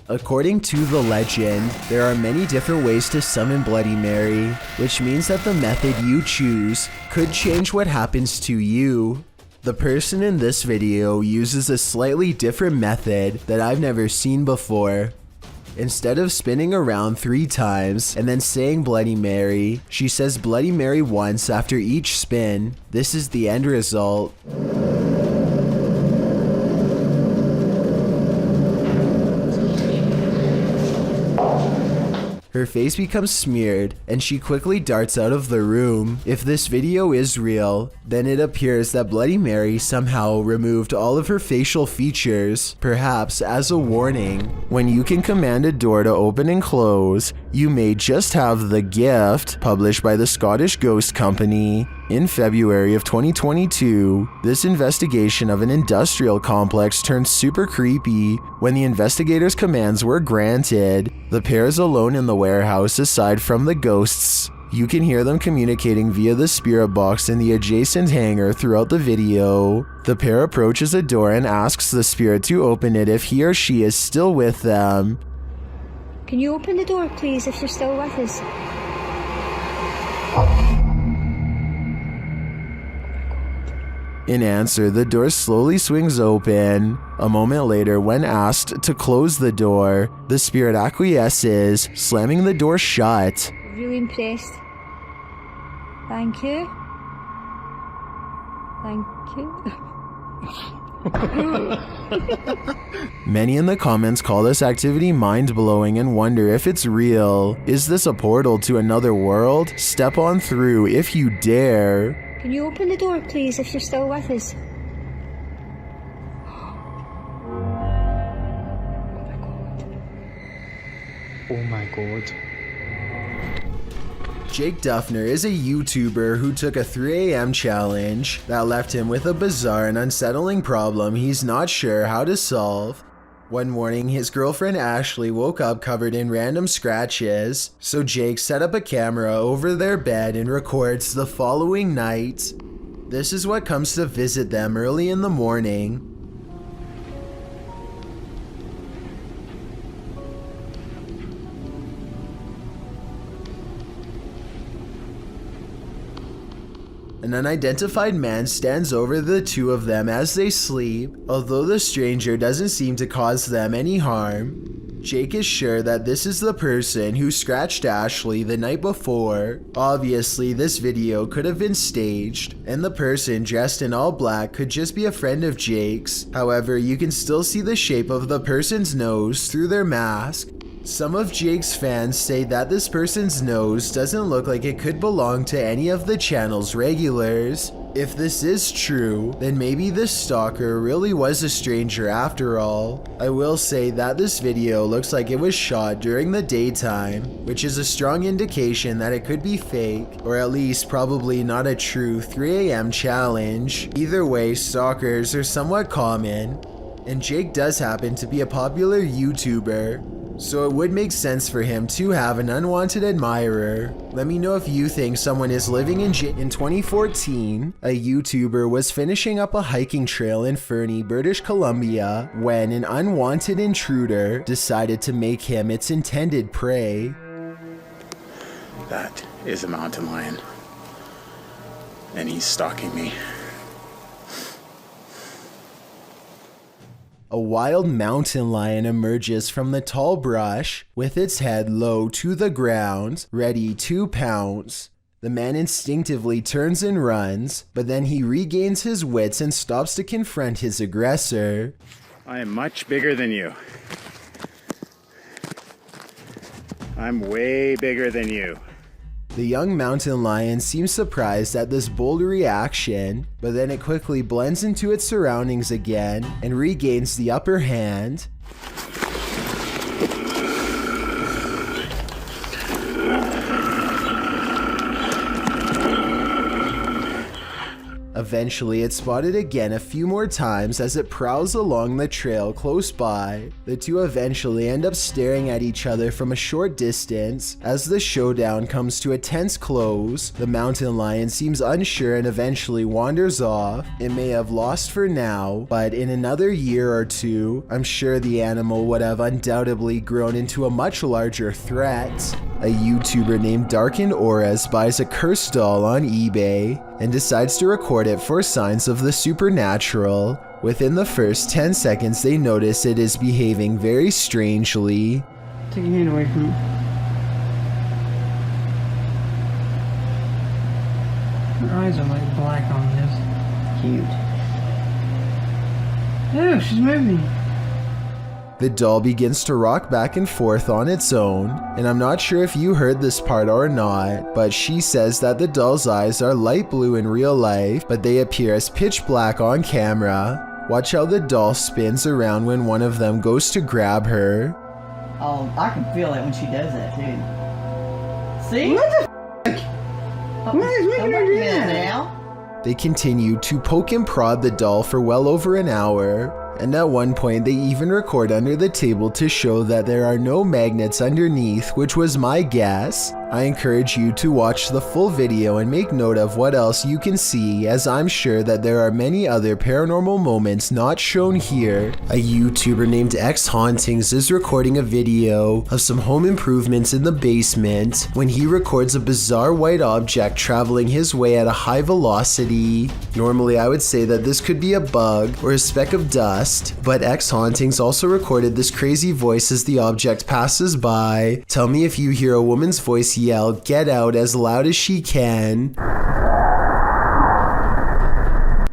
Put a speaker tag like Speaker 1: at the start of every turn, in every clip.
Speaker 1: According to the legend, there are many different ways to summon Bloody Mary, which means that the method you choose could change what happens to you. The person in this video uses a slightly different method that I've never seen before. Instead of spinning around 3 times and then saying Bloody Mary, she says Bloody Mary once after each spin. This is the end result. Her face becomes smeared, and she quickly darts out of the room. If this video is real, then it appears that Bloody Mary somehow removed all of her facial features, perhaps as a warning. When you can command a door to open and close, you may just have the gift, published by the Scottish Ghost Company. In February of 2022, this investigation of an industrial complex turned super creepy when the investigators' commands were granted. The pair is alone in the warehouse aside from the ghosts. You can hear them communicating via the spirit box in the adjacent hangar throughout the video. The pair approaches a door and asks the spirit to open it if he or she is still with them.
Speaker 2: Can you open the door, please, if you're still with us?
Speaker 1: In answer, the door slowly swings open. A moment later, when asked to close the door, the spirit acquiesces, slamming the door shut.
Speaker 2: Really impressed. Thank you. Thank you.
Speaker 1: Many in the comments call this activity mind-blowing and wonder if it's real. Is this a portal to another world? Step on through if you dare.
Speaker 2: Can you open the door, please, if you're still with us?
Speaker 3: Oh my god.
Speaker 1: Jake Duffner is a YouTuber who took a 3 a.m. challenge that left him with a bizarre and unsettling problem he's not sure how to solve. One morning, his girlfriend Ashley woke up covered in random scratches, so Jake set up a camera over their bed and records the following night. This is what comes to visit them early in the morning. An unidentified man stands over the two of them as they sleep, although the stranger doesn't seem to cause them any harm. Jake is sure that this is the person who scratched Ashley the night before. Obviously, this video could have been staged, and the person dressed in all black could just be a friend of Jake's. However, you can still see the shape of the person's nose through their mask. Some of Jake's fans say that this person's nose doesn't look like it could belong to any of the channel's regulars. If this is true, then maybe this stalker really was a stranger after all. I will say that this video looks like it was shot during the daytime, which is a strong indication that it could be fake, or at least probably not a true 3 a.m. challenge. Either way, stalkers are somewhat common, and Jake does happen to be a popular YouTuber, so it would make sense for him to have an unwanted admirer. Let me know if you think someone is living in jail. In 2014, a YouTuber was finishing up a hiking trail in Fernie, British Columbia, when an unwanted intruder decided to make him its intended prey.
Speaker 4: That is a mountain lion, and he's stalking me.
Speaker 1: A wild mountain lion emerges from the tall brush with its head low to the ground, ready to pounce. The man instinctively turns and runs, but then he regains his wits and stops to confront his aggressor.
Speaker 4: I am much bigger than you. I'm way bigger than you.
Speaker 1: The young mountain lion seems surprised at this bold reaction, but then it quickly blends into its surroundings again and regains the upper hand. Eventually, it's spotted again a few more times as it prowls along the trail close by. The two eventually end up staring at each other from a short distance. As the showdown comes to a tense close, the mountain lion seems unsure and eventually wanders off. It may have lost for now, but in another year or two, I'm sure the animal would have undoubtedly grown into a much larger threat. A YouTuber named Darkened Auras buys a cursed doll on eBay and decides to record it for signs of the supernatural. Within the first 10 seconds, they notice it is behaving very strangely.
Speaker 5: Take your hand away from me. Her eyes are like black on this. Cute. Ew, she's moving.
Speaker 1: The doll begins to rock back and forth on its own, and I'm not sure if you heard this part or not, but she says that the doll's eyes are light blue in real life, but they appear as pitch black on camera. Watch how the doll spins around when one of them goes to grab her.
Speaker 6: Oh, I can feel it when she does that too. See?
Speaker 5: What the f***? What is making her do that?
Speaker 6: Now?
Speaker 1: They continue to poke and prod the doll for well over an hour. And at one point they even record under the table to show that there are no magnets underneath, which was my guess. I encourage you to watch the full video and make note of what else you can see, as I'm sure that there are many other paranormal moments not shown here. A YouTuber named Hauntings is recording a video of some home improvements in the basement when he records a bizarre white object traveling his way at a high velocity. Normally I would say that this could be a bug or a speck of dust, but Hauntings also recorded this crazy voice as the object passes by. Tell me if you hear a woman's voice yell, "Get out," as loud as she can.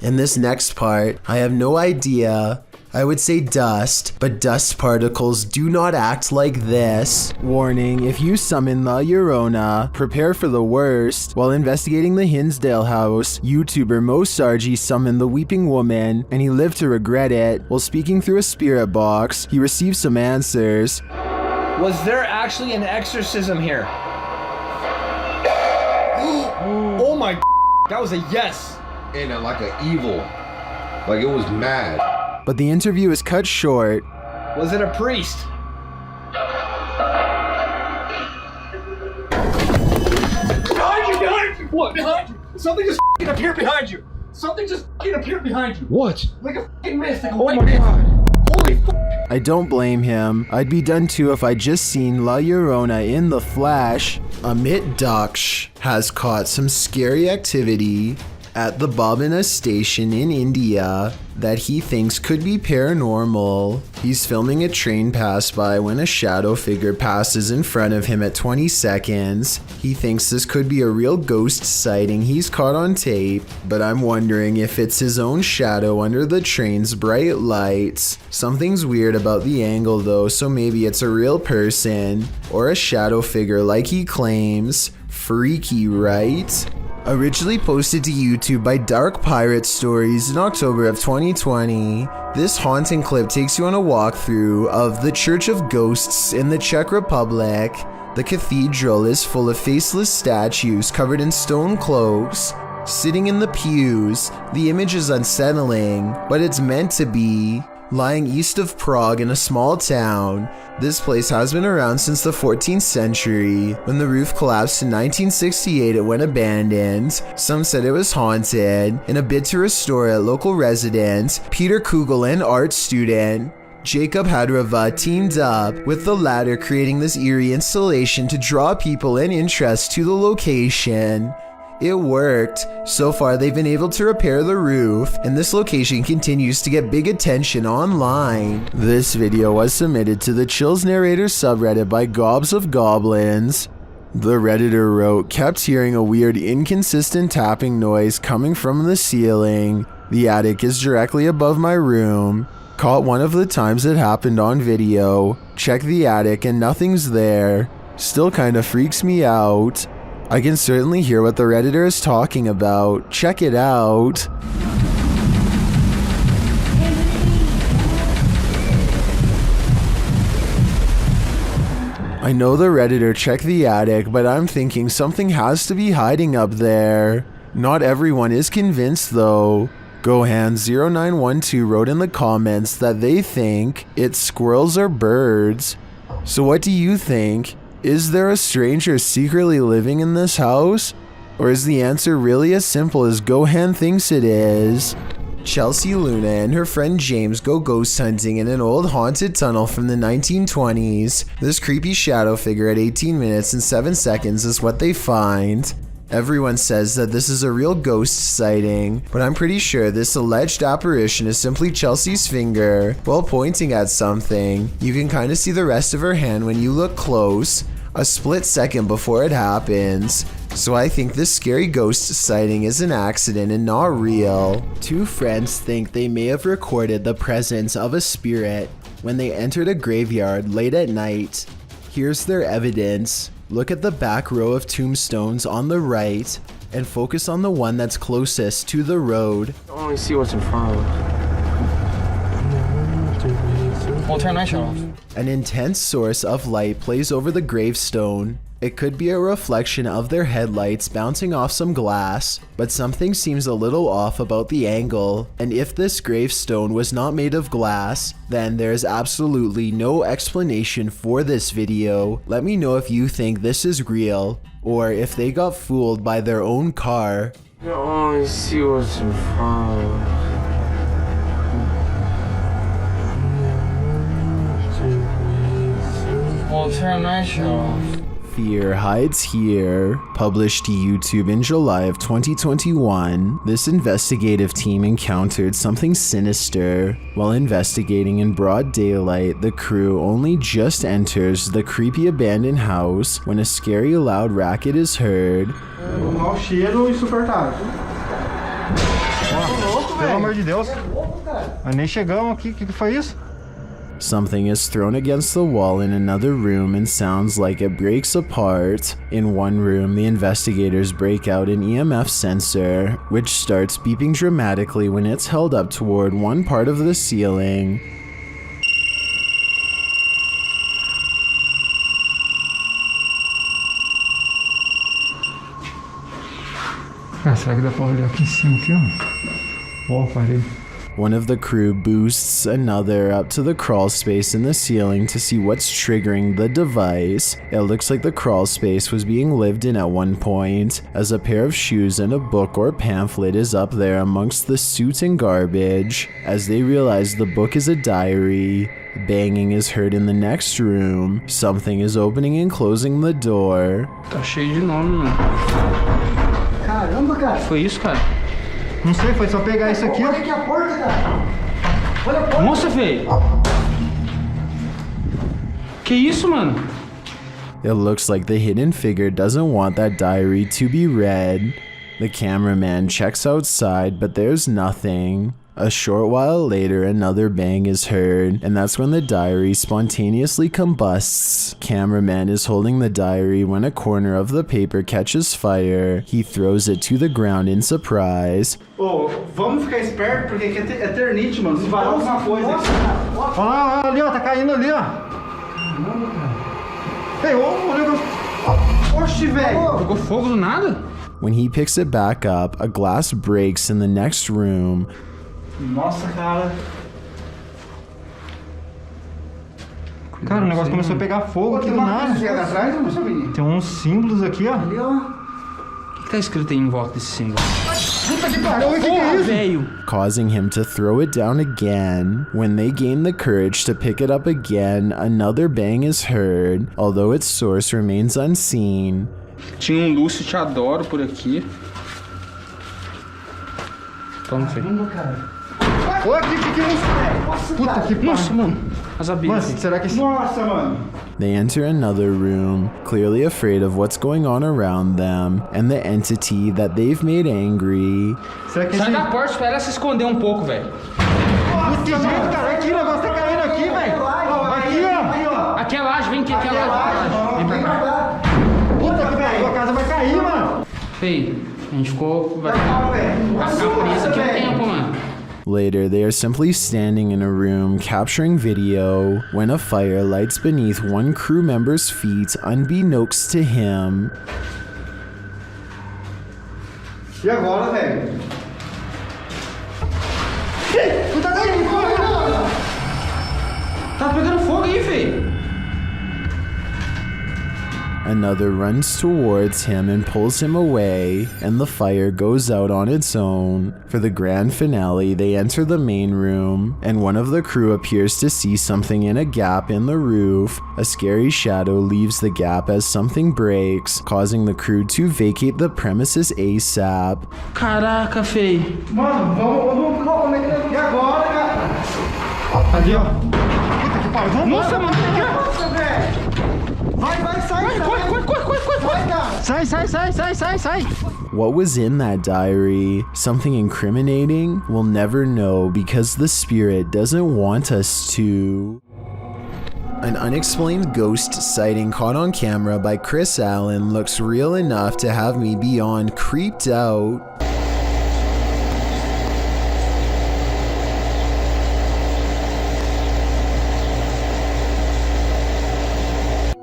Speaker 1: In this next part, I have no idea. I would say dust, but dust particles do not act like this. Warning, if you summon La Llorona, prepare for the worst. While investigating the Hinsdale house, YouTuber Mo Sargi summoned the Weeping Woman, and he lived to regret it. While speaking through a spirit box, he received some answers.
Speaker 7: Was there actually an exorcism here? Oh my, that was a yes.
Speaker 8: And like an evil, like it was mad.
Speaker 1: But the interview is cut short.
Speaker 7: Was it a priest? Behind you, behind you! What? Behind you! Something just f***ing appeared behind you! Something just f***ing appeared behind you!
Speaker 8: What?
Speaker 7: Like a f***ing mist, like a
Speaker 8: Oh
Speaker 7: white
Speaker 8: my
Speaker 7: mist.
Speaker 8: god.
Speaker 7: Holy f***.
Speaker 1: I don't blame him. I'd be done too if I'd just seen La Llorona in the flesh. Amit Daksh has caught some scary activity at the Babina station in India that he thinks could be paranormal. He's filming a train pass by when a shadow figure passes in front of him at 20 seconds. He thinks this could be a real ghost sighting he's caught on tape, but I'm wondering if it's his own shadow under the train's bright lights. Something's weird about the angle though, so maybe it's a real person or a shadow figure like he claims. Freaky, right? Originally posted to YouTube by Dark Pirate Stories in October of 2020, this haunting clip takes you on a walkthrough of the Church of Ghosts in the Czech Republic. The cathedral is full of faceless statues covered in stone cloaks, sitting in the pews. The image is unsettling, but it's meant to be. Lying east of Prague in a small town, this place has been around since the 14th century. When the roof collapsed in 1968, it went abandoned. Some said it was haunted. In a bid to restore it, local resident Peter Kugel and art student Jacob Hadrava teamed up with the latter, creating this eerie installation to draw people and interest to the location. It worked. So far, they've been able to repair the roof, and this location continues to get big attention online. This video was submitted to the Chills Narrator subreddit by Gobs of Goblins. The Redditor wrote, "Kept hearing a weird, inconsistent tapping noise coming from the ceiling. The attic is directly above my room. Caught one of the times it happened on video. Check the attic and nothing's there. Still kinda freaks me out. I can certainly hear what the Redditor is talking about. Check it out." I know the Redditor checked the attic, but I'm thinking something has to be hiding up there. Not everyone is convinced though. Gohan0912 wrote in the comments that they think it's squirrels or birds. So what do you think? Is there a stranger secretly living in this house? Or is the answer really as simple as Gohan thinks it is? Chelsea Luna and her friend James go ghost hunting in an old haunted tunnel from the 1920s. This creepy shadow figure at 18 minutes and 7 seconds is what they find. Everyone says that this is a real ghost sighting, but I'm pretty sure this alleged apparition is simply Chelsea's finger while pointing at something. You can kind of see the rest of her hand when you look close, a split second before it happens. So I think this scary ghost sighting is an accident and not real. Two friends think they may have recorded the presence of a spirit when they entered a graveyard late at night. Here's their evidence. Look at the back row of tombstones on the right and focus on the one that's closest to the road.
Speaker 3: I only see what's in front of us. We'll turn that shit off.
Speaker 1: An intense source of light plays over the gravestone. It could be a reflection of their headlights bouncing off some glass, but something seems a little off about the angle. And if this gravestone was not made of glass, then there is absolutely no explanation for this video. Let me know if you think this is real, or if they got fooled by their own car.
Speaker 3: I only see what's in front of us. We'll turn that shit off.
Speaker 1: Fear Hides Here, published to YouTube in July of 2021, this investigative team encountered something sinister. While investigating in broad daylight, the crew only just enters the creepy abandoned house when a scary loud racket is heard.
Speaker 7: Mau cheiro insuportável. Pelo amor de Deus. Mas nem chegamos aqui, o que foi isso?
Speaker 1: Something is thrown against the wall in another room and sounds like it breaks apart. In one room, the investigators break out an EMF sensor, which starts beeping dramatically when it's held up toward one part of the ceiling.
Speaker 5: Ah, será que dá pra olhar aqui em cima aqui, ó? Ó, parei.
Speaker 1: One of the crew boosts another up to the crawl space in the ceiling to see what's triggering the device. It looks like the crawl space was being lived in at one point, as a pair of shoes and a book or pamphlet is up there amongst the soot and garbage. As they realize the book is a diary, banging is heard in the next room. Something is opening and closing the door.
Speaker 3: Tá cheio de nome, mano.
Speaker 7: Caramba, cara.
Speaker 3: Foi isso, cara?
Speaker 7: Não sei, foi só pegar isso aqui. Olha aqui a porta, cara. Olha a porta.
Speaker 3: Nossa, velho. Que isso, mano?
Speaker 1: It looks like the hidden figure doesn't want that diary to be read. The cameraman checks outside, but there's nothing. A short while later, another bang is heard, and that's when the diary spontaneously combusts. Cameraman is holding the diary when a corner of the paper catches fire. He throws it to the ground in surprise.
Speaker 7: Ô, vamos ficar esperto, porque aqui é eternite, mano. Se varar alguma coisa aqui. Ó, ali, ó, tá caindo ali, ó. Caramba, cara. Ei, ô, o negócio. Oxi, velho.
Speaker 3: Pegou fogo do nada?
Speaker 1: When he picks it back up, a glass breaks in the next room.
Speaker 7: Nossa, cara. Cara, o negócio começou a pegar fogo aqui do nada. Tem uns símbolos aqui, ó.
Speaker 3: O que tá escrito aí em volta desse símbolo?
Speaker 7: Puta que pariu, o que é isso?
Speaker 3: Velho.
Speaker 1: Causing him to throw it down again. When they gain the courage to pick it up again, another bang is heard, although its source remains unseen.
Speaker 3: Tinha um Lúcio Te Adoro por aqui. Toma, filho.
Speaker 7: Caramba, cara. Olha aqui, que é isso, velho? Nossa, puta que pariu.
Speaker 3: Nossa, mano. As abelhas.
Speaker 7: Mano, será que isso... Nossa, mano.
Speaker 1: They enter another room, clearly afraid of what's going on around them and the entity that they've made angry.
Speaker 7: Será que
Speaker 3: Sai da porta, espera ela se esconder um pouco, velho.
Speaker 7: Que jeito, cara. Aqui, o negócio tá caindo aqui, velho. Aqui, ó.
Speaker 3: Aqui é laje, vem aqui, aqui é laje. Vem pra cá.
Speaker 7: Puta que pariu, a casa vai cair, mano.
Speaker 3: Feio, a gente ficou... Vai ficar presa aqui um tempo, mano.
Speaker 1: Later, they are simply standing in a room capturing video when a fire lights beneath one crew member's feet unbeknownst to him.
Speaker 7: E agora, velho? Cuidado aí, cuidado!
Speaker 3: Tá pegando fogo aí, filho.
Speaker 1: Another runs towards him and pulls him away, and the fire goes out on its own. For the grand finale, they enter the main room, and one of the crew appears to see something in a gap in the roof. A scary shadow leaves the gap as something breaks, causing the crew to vacate the premises ASAP.
Speaker 3: Caraca, feio.
Speaker 7: Mano, vamos como é que é? E agora, cara? Ali, ó. Puta que pariu. Vamos, nossa, mano. Nossa, velho. Vai, sai, sai. Sai.
Speaker 1: What was in that diary? Something incriminating? We'll never know because the spirit doesn't want us to. An unexplained ghost sighting caught on camera by Chris Allen looks real enough to have me beyond creeped out.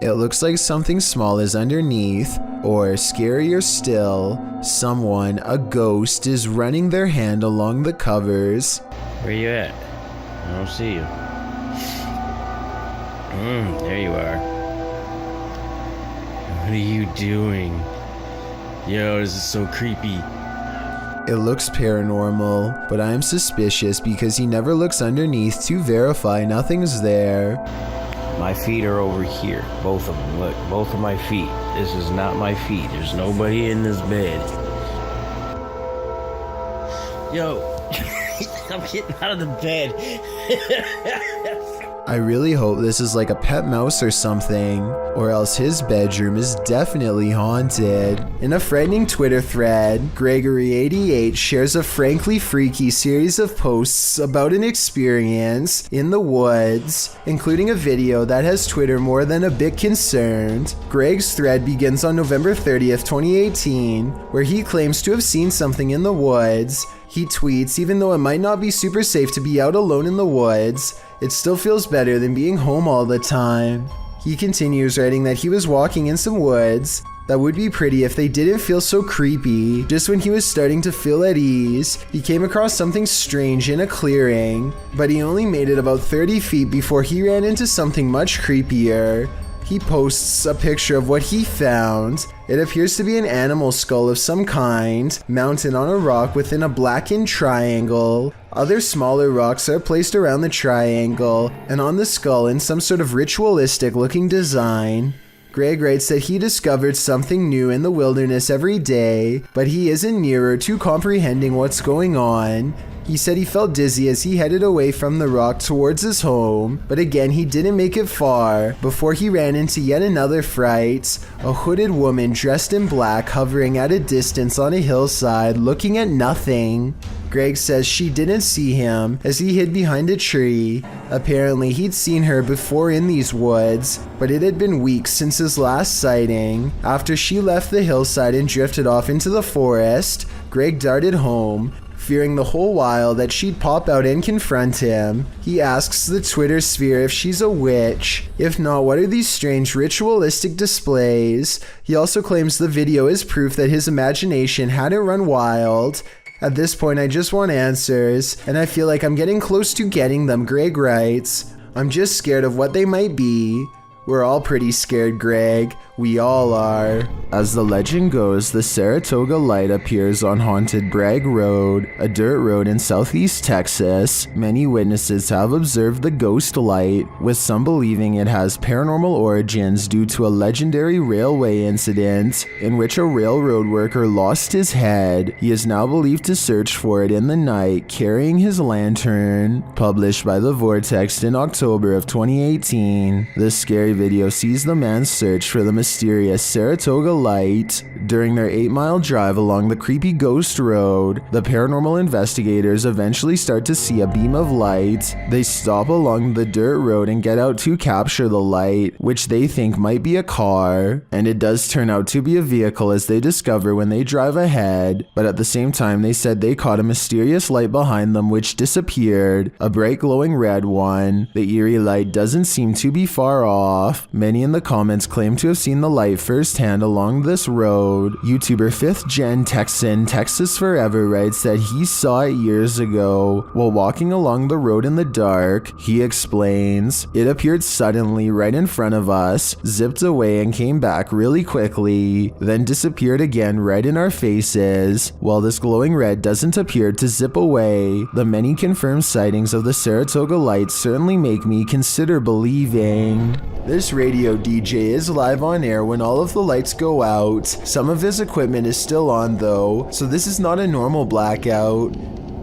Speaker 1: It looks like something small is underneath, or scarier still, someone, a ghost, is running their hand along the covers.
Speaker 9: Where you at? I don't see you. There you are. What are you doing? Yo, this is so creepy.
Speaker 1: It looks paranormal, but I am suspicious because he never looks underneath to verify nothing's there.
Speaker 9: My feet are over here. Both of them. Look, both of my feet. This is not my feet. There's nobody in this bed. Yo, I'm getting out of the bed.
Speaker 1: I really hope this is like a pet mouse or something, or else his bedroom is definitely haunted. In a frightening Twitter thread, Gregory88 shares a frankly freaky series of posts about an experience in the woods, including a video that has Twitter more than a bit concerned. Greg's thread begins on November 30th, 2018, where he claims to have seen something in the woods. He tweets, even though it might not be super safe to be out alone in the woods, it still feels better than being home all the time. He continues writing that he was walking in some woods that would be pretty if they didn't feel so creepy. Just when he was starting to feel at ease, he came across something strange in a clearing, but he only made it about 30 feet before he ran into something much creepier. He posts a picture of what he found. It appears to be an animal skull of some kind, mounted on a rock within a blackened triangle. Other smaller rocks are placed around the triangle, and on the skull in some sort of ritualistic looking design. Greg writes that he discovered something new in the wilderness every day, but he isn't nearer to comprehending what's going on. He said he felt dizzy as he headed away from the rock towards his home, but again he didn't make it far before he ran into yet another fright, a hooded woman dressed in black hovering at a distance on a hillside looking at nothing. Greg says she didn't see him as he hid behind a tree. Apparently he'd seen her before in these woods, but it had been weeks since his last sighting. After she left the hillside and drifted off into the forest, Greg darted home, fearing the whole while that she'd pop out and confront him. He asks the Twitter sphere if she's a witch. If not, what are these strange ritualistic displays? He also claims the video is proof that his imagination hadn't run wild. At this point, I just want answers, and I feel like I'm getting close to getting them, Greg writes. I'm just scared of what they might be. We're all pretty scared, Greg. We all are. As the legend goes, the Saratoga light appears on haunted Bragg Road, a dirt road in southeast Texas. Many witnesses have observed the ghost light, with some believing it has paranormal origins due to a legendary railway incident in which a railroad worker lost his head. He is now believed to search for it in the night, carrying his lantern. Published by The Vortex in October of 2018, this scary video sees the man search for the mysterious Saratoga light. During their 8-mile drive along the creepy ghost road, the paranormal investigators eventually start to see a beam of light. They stop along the dirt road and get out to capture the light, which they think might be a car, and it does turn out to be a vehicle as they discover when they drive ahead. But at the same time, they said they caught a mysterious light behind them which disappeared, a bright glowing red one. The eerie light doesn't seem to be far off. Many in the comments claim to have seen seen the light firsthand along this road. YouTuber 5th Gen Texan Texas Forever writes that he saw it years ago while walking along the road in the dark. He explains, "It appeared suddenly right in front of us, zipped away and came back really quickly, then disappeared again right in our faces. While this glowing red doesn't appear to zip away, the many confirmed sightings of the Saratoga lights certainly make me consider believing." This radio DJ is live on air when all of the lights go out. Some of his equipment is still on though, so this is not a normal blackout.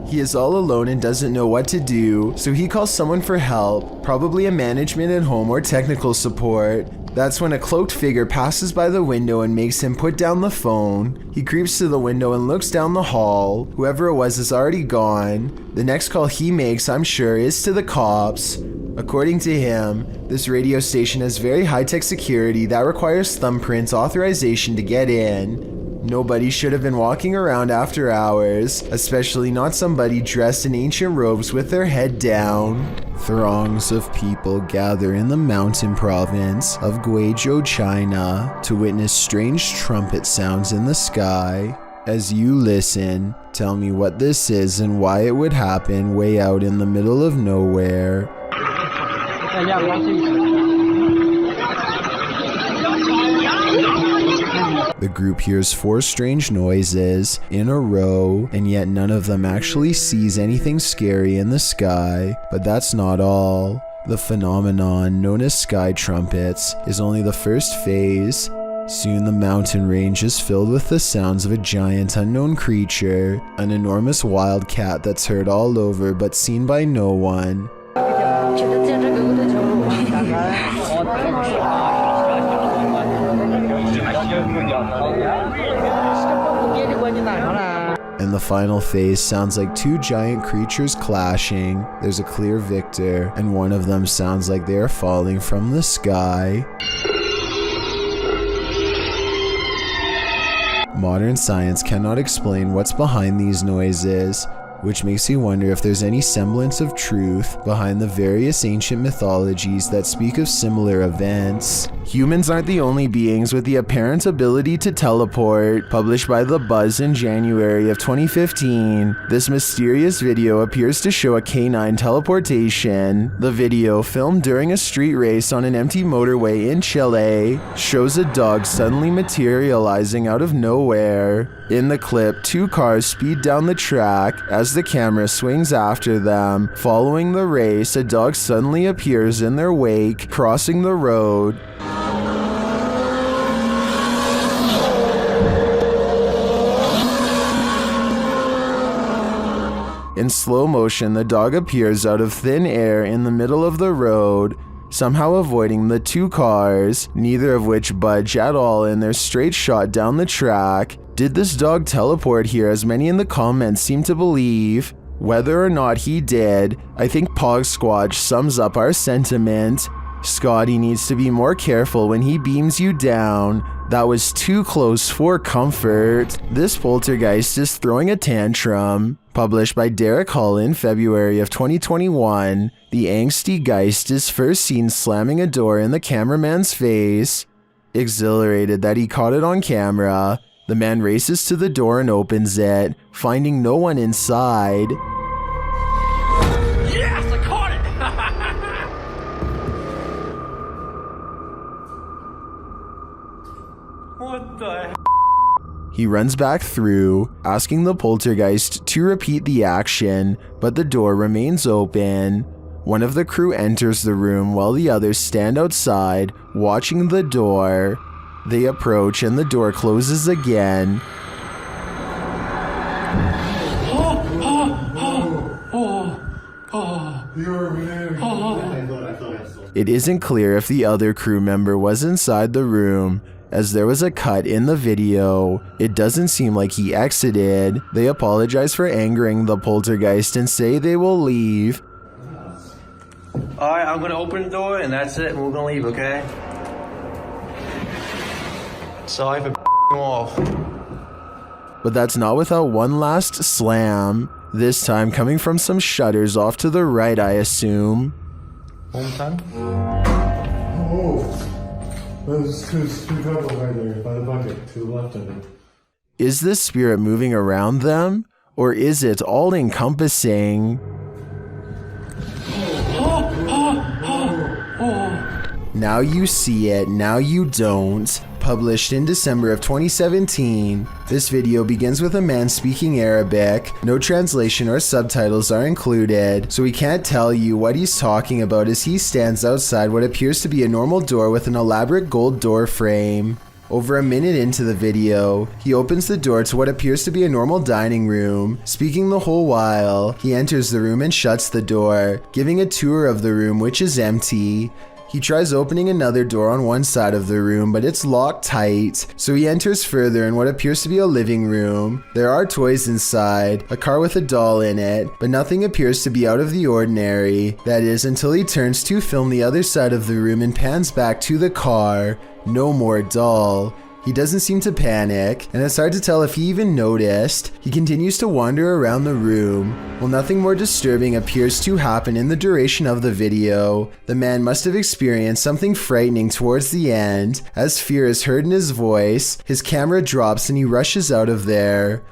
Speaker 1: He is all alone and doesn't know what to do, so he calls someone for help, probably a management at home or technical support. That's when a cloaked figure passes by the window and makes him put down the phone. He creeps to the window and looks down the hall. Whoever it was is already gone. The next call he makes, I'm sure, is to the cops. According to him, this radio station has very high-tech security that requires thumbprint authorization to get in. Nobody should have been walking around after hours, especially not somebody dressed in ancient robes with their head down. Throngs of people gather in the mountain province of Guizhou, China, to witness strange trumpet sounds in the sky. As you listen, tell me what this is and why it would happen way out in the middle of nowhere. The group hears 4 strange noises in a row, and yet none of them actually sees anything scary in the sky. But that's not all. The phenomenon known as sky trumpets is only the first phase. Soon the mountain range is filled with the sounds of a giant unknown creature, an enormous wild cat that's heard all over but seen by no one. And the final phase sounds like 2 giant creatures clashing. There's a clear victor, and one of them sounds like they are falling from the sky. Modern science cannot explain what's behind these noises, which makes you wonder if there's any semblance of truth behind the various ancient mythologies that speak of similar events. Humans aren't the only beings with the apparent ability to teleport. Published by The Buzz in January of 2015, this mysterious video appears to show a canine teleportation. The video, filmed during a street race on an empty motorway in Chile, shows a dog suddenly materializing out of nowhere. In the clip, 2 cars speed down the track. As the camera swings after them, following the race, a dog suddenly appears in their wake, crossing the road. In slow motion, the dog appears out of thin air in the middle of the road, somehow avoiding the 2 cars, neither of which budge at all in their straight shot down the track. Did this dog teleport here, as many in the comments seem to believe? Whether or not he did, I think Pog Squatch sums up our sentiment. Scotty needs to be more careful when he beams you down. That was too close for comfort. This poltergeist is throwing a tantrum. Published by Derek Hull in February of 2021, the angsty geist is first seen slamming a door in the cameraman's face. Exhilarated that he caught it on camera, the man races to the door and opens it, finding no one inside.
Speaker 10: Yes, I caught it! What the hell?
Speaker 1: He runs back through, asking the poltergeist to repeat the action, but the door remains open. One of the crew enters the room while the others stand outside, watching the door. They approach and the door closes again. It isn't clear if the other crew member was inside the room, as there was a cut in the video. It doesn't seem like he exited. They apologize for angering the poltergeist and say they will leave.
Speaker 11: Alright, I'm gonna open the door and that's it, and we're gonna leave, okay? Sorry for off.
Speaker 1: But that's not without one last slam, this time coming from some shutters off to the right, I assume.
Speaker 11: Home time?
Speaker 12: There's two pebbles right there by the bucket to the left of it.
Speaker 1: Is this spirit moving around them? Or is it all encompassing? Now you see it, now you don't. Published in December of 2017, this video begins with a man speaking Arabic. No translation or subtitles are included, so we can't tell you what he's talking about as he stands outside what appears to be a normal door with an elaborate gold door frame. Over a minute into the video, he opens the door to what appears to be a normal dining room. Speaking the whole while, he enters the room and shuts the door, giving a tour of the room which is empty. He tries opening another door on one side of the room, but it's locked tight, so he enters further in what appears to be a living room. There are toys inside, a car with a doll in it, but nothing appears to be out of the ordinary. That is, until he turns to film the other side of the room and pans back to the car. No more doll. He doesn't seem to panic, and it's hard to tell if he even noticed. He continues to wander around the room. While nothing more disturbing appears to happen in the duration of the video, the man must have experienced something frightening towards the end. As fear is heard in his voice, his camera drops and he rushes out of there.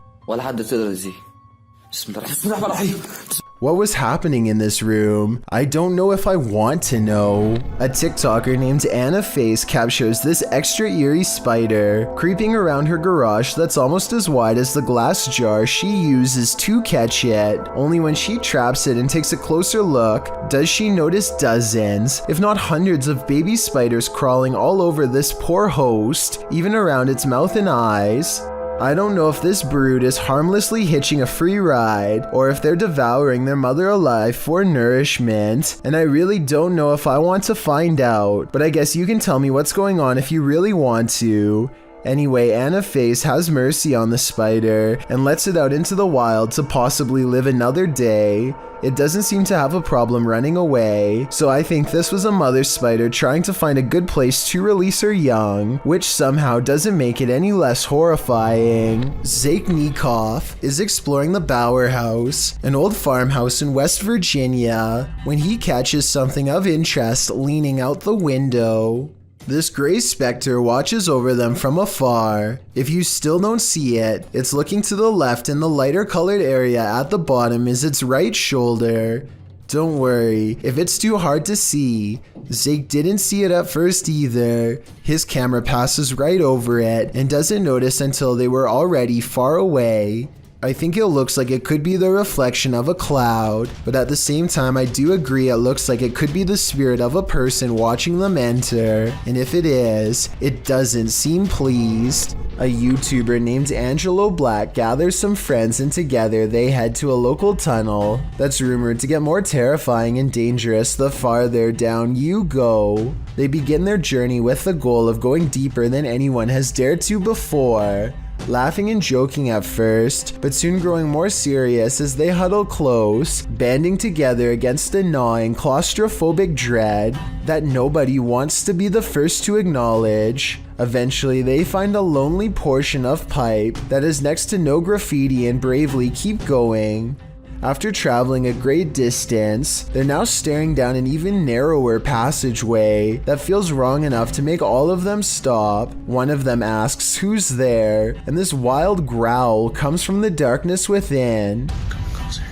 Speaker 1: What was happening in this room? I don't know if I want to know. A TikToker named Anna Face captures this extra eerie spider creeping around her garage that's almost as wide as the glass jar she uses to catch it. Only when she traps it and takes a closer look, does she notice dozens, if not hundreds of baby spiders crawling all over this poor host, even around its mouth and eyes. I don't know if this brood is harmlessly hitching a free ride, or if they're devouring their mother alive for nourishment, and I really don't know if I want to find out, but I guess you can tell me what's going on if you really want to. Anyway, Anna Face has mercy on the spider and lets it out into the wild to possibly live another day. It doesn't seem to have a problem running away, so I think this was a mother spider trying to find a good place to release her young, which somehow doesn't make it any less horrifying. Zaiknikov is exploring the Bower House, an old farmhouse in West Virginia, when he catches something of interest leaning out the window. This gray specter watches over them from afar. If you still don't see it, it's looking to the left and the lighter colored area at the bottom is its right shoulder. Don't worry, if it's too hard to see, Zake didn't see it at first either. His camera passes right over it and doesn't notice until they were already far away. I think it looks like it could be the reflection of a cloud, but at the same time I do agree it looks like it could be the spirit of a person watching them enter, and if it is, it doesn't seem pleased. A YouTuber named Angelo Black gathers some friends and together they head to a local tunnel that's rumored to get more terrifying and dangerous the farther down you go. They begin their journey with the goal of going deeper than anyone has dared to before. Laughing and joking at first, but soon growing more serious as they huddle close, banding together against a gnawing claustrophobic dread that nobody wants to be the first to acknowledge. Eventually, they find a lonely portion of pipe that is next to no graffiti and bravely keep going. After traveling a great distance, they're now staring down an even narrower passageway that feels wrong enough to make all of them stop. One of them asks who's there, and this wild growl comes from the darkness within.
Speaker 10: Come closer.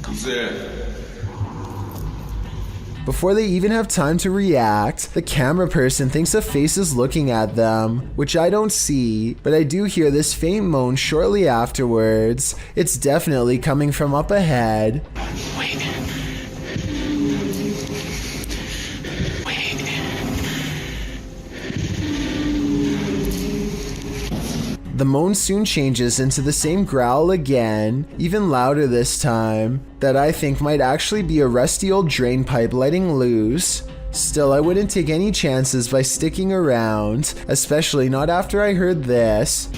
Speaker 10: Who's there?
Speaker 1: Before they even have time to react, the camera person thinks a face is looking at them, which I don't see, but I do hear this faint moan shortly afterwards. It's definitely coming from up ahead.
Speaker 10: Wait.
Speaker 1: The moan soon changes into the same growl again, even louder this time, that I think might actually be a rusty old drain pipe letting loose. Still, I wouldn't take any chances by sticking around, especially not after I heard this.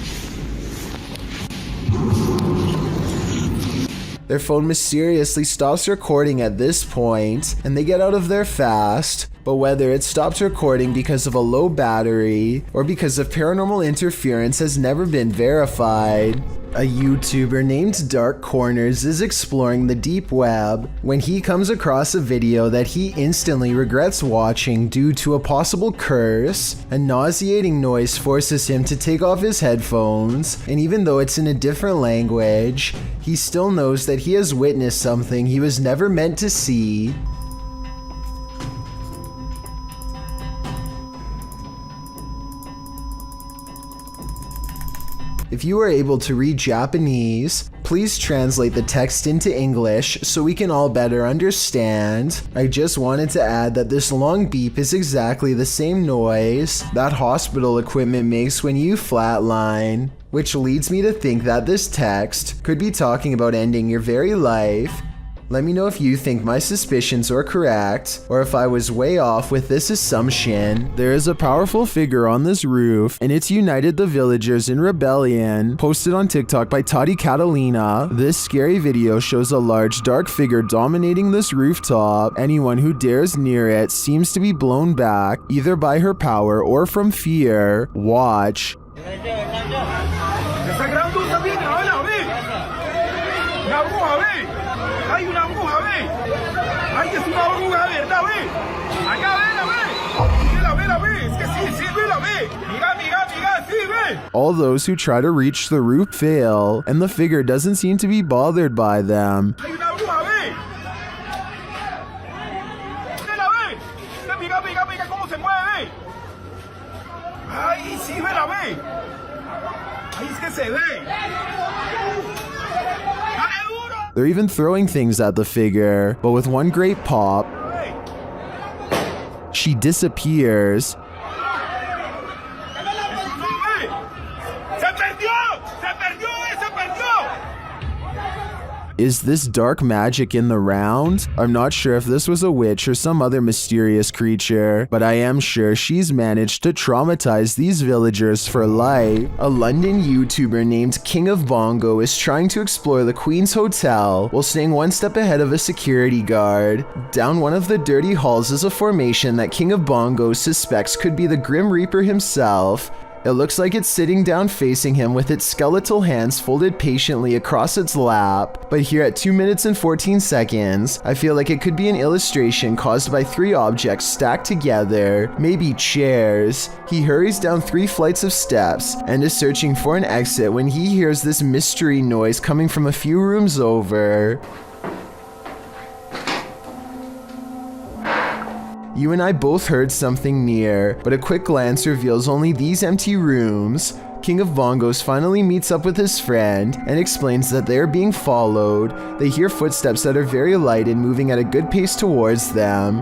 Speaker 1: Their phone mysteriously stops recording at this point, and they get out of there fast. but whether it stopped recording because of a low battery or because of paranormal interference has never been verified. A YouTuber named Dark Corners is exploring the deep web when he comes across a video that he instantly regrets watching due to a possible curse. A nauseating noise forces him to take off his headphones, and even though it's in a different language, he still knows that he has witnessed something he was never meant to see. If you are able to read Japanese, please translate the text into English so we can all better understand. I just wanted to add that this long beep is exactly the same noise that hospital equipment makes when you flatline, which leads me to think that this text could be talking about ending your very life. Let me know if you think my suspicions are correct, or if I was way off with this assumption. There is a powerful figure on this roof, and it's united the villagers in rebellion. Posted on TikTok by Tati Catalina, this scary video shows a large dark figure dominating this rooftop. Anyone who dares near it seems to be blown back, either by her power or from fear. Watch.
Speaker 13: Hay una bruja, ve. Ay, es una bruja, ¿verdad, ve? Acá, ve. La ve. Es que sí, ve, la ve. Mira, sí, ve.
Speaker 1: All those who try to reach the roof fail, and the figure doesn't seem to be bothered by them.
Speaker 13: Hay una bruja, ve. Mira cómo se mueve. Ay, sí, ve, la ve. Ay, es que se ve.
Speaker 1: They're even throwing things at the figure, but with one great pop, she disappears. Is this dark magic in the round? I'm not sure if this was a witch or some other mysterious creature, but I am sure she's managed to traumatize these villagers for life. A London YouTuber named King of Bongo is trying to explore the Queen's Hotel while staying one step ahead of a security guard. Down one of the dirty halls is a formation that King of Bongo suspects could be the Grim Reaper himself. It looks like it's sitting down facing him with its skeletal hands folded patiently across its lap. But here at 2 minutes and 14 seconds, I feel like it could be an illustration caused by 3 objects stacked together, maybe chairs. He hurries down 3 flights of steps and is searching for an exit when he hears this mystery noise coming from a few rooms over. You and I both heard something near, but a quick glance reveals only these empty rooms. King of Bongos finally meets up with his friend and explains that they are being followed. They hear footsteps that are very light and moving at a good pace towards them.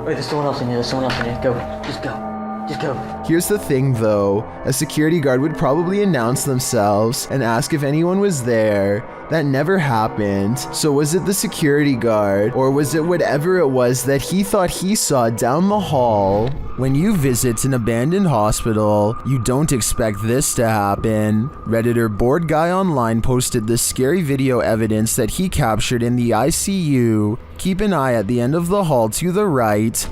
Speaker 14: Wait, there's someone else in here. Go. Just go.
Speaker 1: Here's the thing though, a security guard would probably announce themselves and ask if anyone was there. That never happened. So was it the security guard, or was it whatever it was that he thought he saw down the hall? When you visit an abandoned hospital, you don't expect this to happen. Redditor Bored Guy Online posted this scary video evidence that he captured in the ICU. Keep an eye at the end of the hall to the right.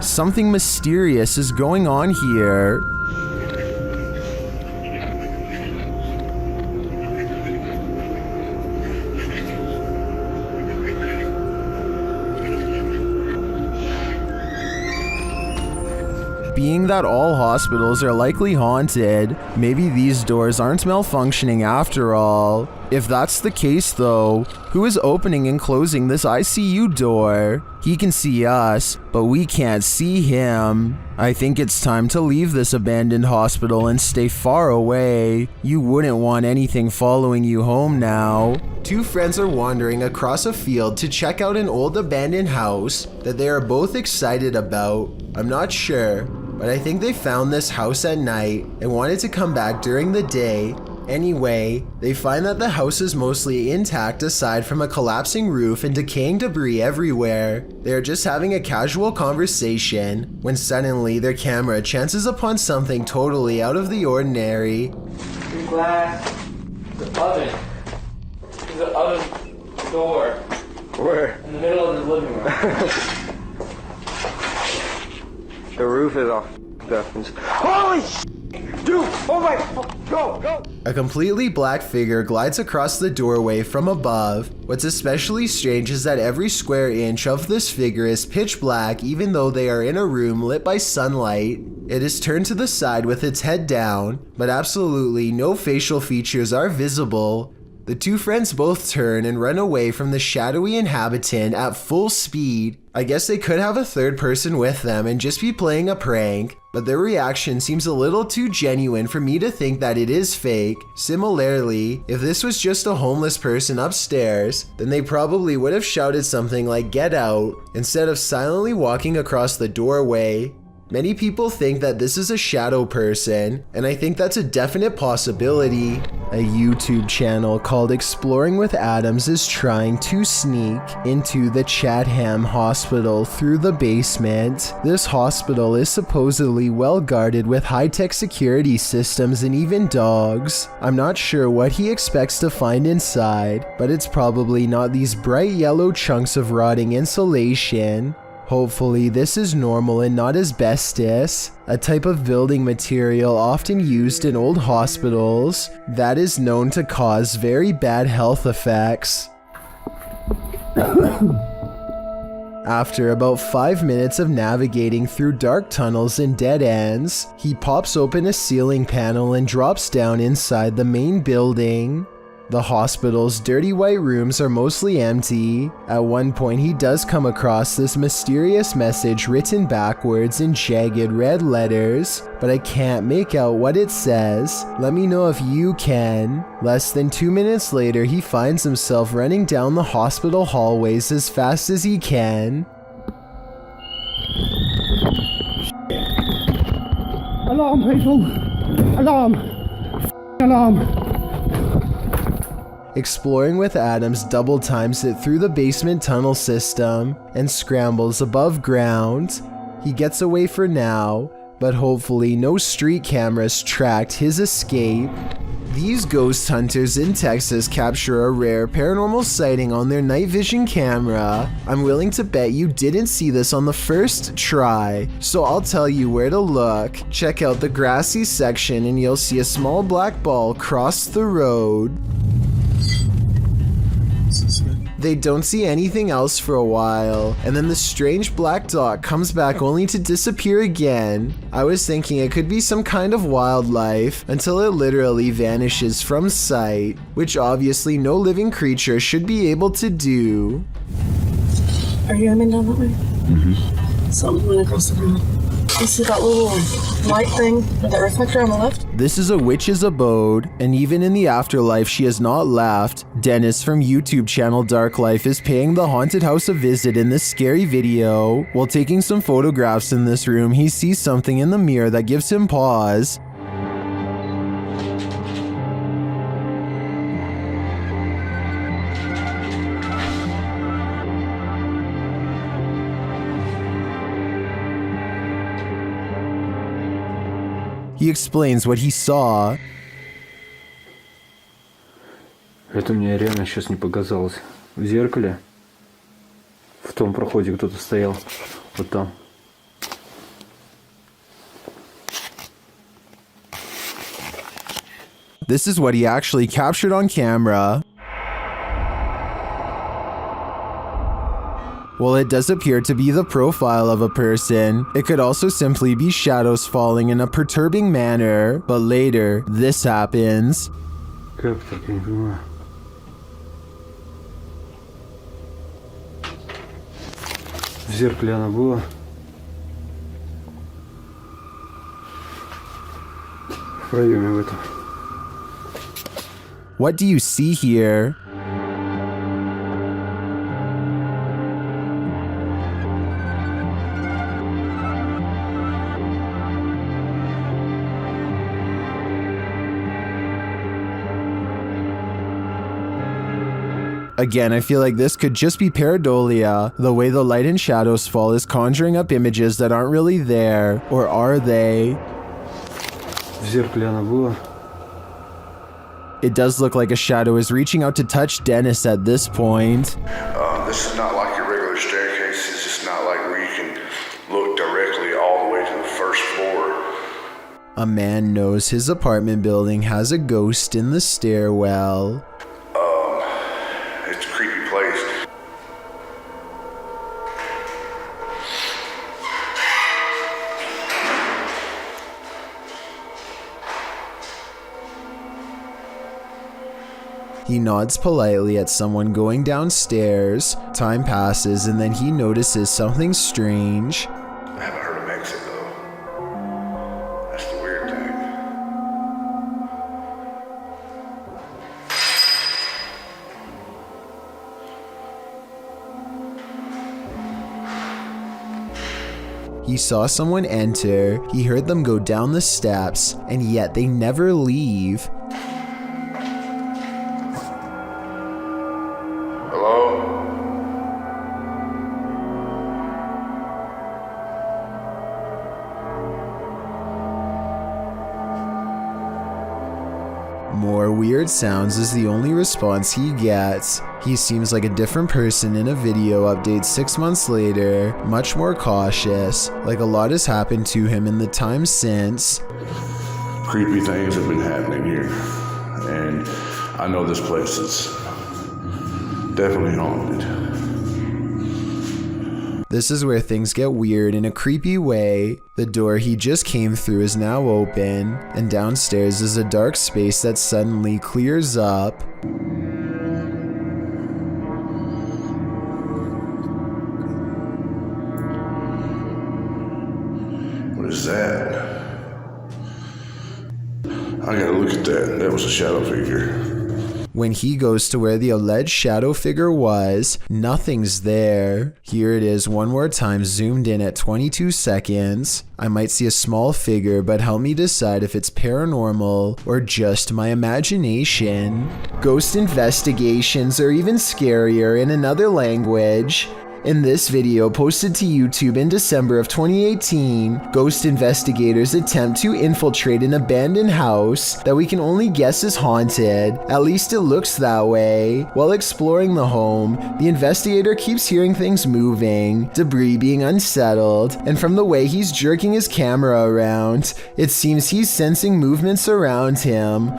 Speaker 1: Something mysterious is going on here. Being that all hospitals are likely haunted, maybe these doors aren't malfunctioning after all. If that's the case though, who is opening and closing this ICU door? He can see us, but we can't see him. I think it's time to leave this abandoned hospital and stay far away. You wouldn't want anything following you home now. 2 friends are wandering across a field to check out an old abandoned house that they are both excited about. I'm not sure, but I think they found this house at night and wanted to come back during the day. Anyway, they find that the house is mostly intact aside from a collapsing roof and decaying debris everywhere. They are just having a casual conversation when suddenly their camera chances upon something totally out of the ordinary.
Speaker 14: Glass. The oven. There's an oven door.
Speaker 11: Where?
Speaker 14: In the middle of the living room.
Speaker 11: The roof is off. Holy sh! Dude! Oh my! Go! Go!
Speaker 1: A completely black figure glides across the doorway from above. What's especially strange is that every square inch of this figure is pitch black even though they are in a room lit by sunlight. It is turned to the side with its head down, but absolutely no facial features are visible. The two friends both turn and run away from the shadowy inhabitant at full speed. I guess they could have a third person with them and just be playing a prank, but their reaction seems a little too genuine for me to think that it is fake. Similarly, if this was just a homeless person upstairs, then they probably would have shouted something like "get out" instead of silently walking across the doorway. Many people think that this is a shadow person, and I think that's a definite possibility. A YouTube channel called Exploring with Adams is trying to sneak into the Chatham Hospital through the basement. This hospital is supposedly well guarded with high-tech security systems and even dogs. I'm not sure what he expects to find inside, but it's probably not these bright yellow chunks of rotting insulation. Hopefully this is normal and not asbestos, a type of building material often used in old hospitals that is known to cause very bad health effects. After about 5 minutes of navigating through dark tunnels and dead ends, he pops open a ceiling panel and drops down inside the main building. The hospital's dirty white rooms are mostly empty. At one point he does come across this mysterious message written backwards in jagged red letters, but I can't make out what it says. Let me know if you can. Less than 2 minutes later he finds himself running down the hospital hallways as fast as he can.
Speaker 5: Alarm, people! Alarm! Alarm!
Speaker 1: Exploring with Adams double times it through the basement tunnel system and scrambles above ground. He gets away for now, but hopefully no street cameras tracked his escape. These ghost hunters in Texas capture a rare paranormal sighting on their night vision camera. I'm willing to bet you didn't see this on the first try, so I'll tell you where to look. Check out the grassy section and you'll see a small black ball cross the road. They don't see anything else for a while, and then the strange black dot comes back only to disappear again. I was thinking it could be some kind of wildlife until it literally vanishes from sight, which obviously no living creature should be able to do.
Speaker 15: Are you aiming down that way? Mm-hmm. Something went across the room. You see that little light thing, that reflector on the left?
Speaker 1: This is a witch's abode, and even in the afterlife she has not left. Dennis from YouTube channel Dark Life is paying the haunted house a visit in this scary video. While taking some photographs in this room, he sees something in the mirror that gives him pause. He explains what he saw.
Speaker 5: Это мне реально сейчас не показалось. В зеркале, в том проходе кто-то стоял. Вот там.
Speaker 1: This is what he actually captured on camera. While it does appear to be the profile of a person, it could also simply be shadows falling in a perturbing manner. But later, this happens.
Speaker 5: Как так, я не понимаю. В зеркале она была. В проеме в этом.
Speaker 1: What do you see here? Again, I feel like this could just be pareidolia. The way the light and shadows fall is conjuring up images that aren't really there. Or are they?
Speaker 5: В зеркале она была.
Speaker 1: It does look like a shadow is reaching out to touch Dennis at this point.
Speaker 16: This is not like your regular staircase. It's just not like where you can look directly all the way to the first floor.
Speaker 1: A man knows his apartment building has a ghost in the stairwell.
Speaker 16: It's a creepy place.
Speaker 1: He nods politely at someone going downstairs. Time passes and then he notices something strange.
Speaker 16: I haven't heard him exit though. That's the weird thing.
Speaker 1: He saw someone enter, he heard them go down the steps, and yet they never leave. More weird sounds is the only response he gets. He seems like a different person in a video update 6 months later, much more cautious, like a lot has happened to him in the time since.
Speaker 16: Creepy things have been happening here, and I know this place is definitely haunted.
Speaker 1: This is where things get weird in a creepy way. The door he just came through is now open, and downstairs is a dark space that suddenly clears up.
Speaker 16: What is that? I gotta look at that. That was a shadow figure.
Speaker 1: When he goes to where the alleged shadow figure was, nothing's there. Here it is one more time, zoomed in at 22 seconds. I might see a small figure, but help me decide if it's paranormal or just my imagination. Ghost investigations are even scarier in another language. In this video posted to YouTube in December of 2018, ghost investigators attempt to infiltrate an abandoned house that we can only guess is haunted, at least it looks that way. While exploring the home, the investigator keeps hearing things moving, debris being unsettled, and from the way he's jerking his camera around, it seems he's sensing movements around him.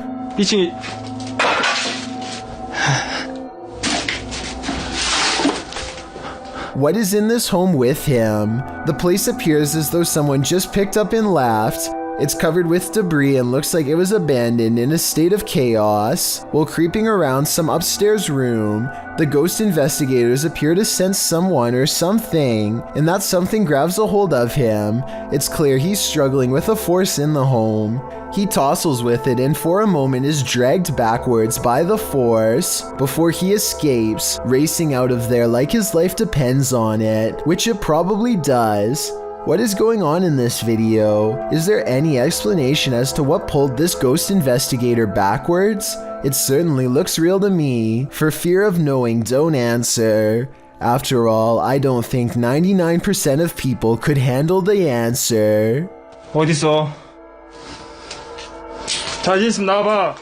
Speaker 1: What is in this home with him? The place appears as though someone just picked up and left. It's covered with debris and looks like it was abandoned in a state of chaos. While creeping around some upstairs room, the ghost investigators appear to sense someone or something, and that something grabs a hold of him. It's clear he's struggling with a force in the home. He tussles with it and for a moment is dragged backwards by the force before he escapes, racing out of there like his life depends on it, which it probably does. What is going on in this video? Is there any explanation as to what pulled this ghost investigator backwards? It certainly looks real to me. For fear of knowing, don't answer. After all, I don't think 99% of people could handle the answer.
Speaker 13: 어딨어? 자신 있으면 나와봐.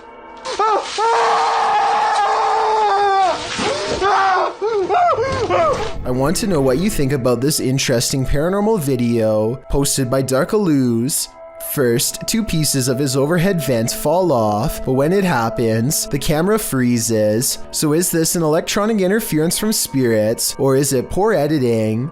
Speaker 1: I want to know what you think about this interesting paranormal video posted by Darkalooz. First, 2 pieces of his overhead vent fall off, but when it happens, the camera freezes. So is this an electronic interference from spirits, or is it poor editing?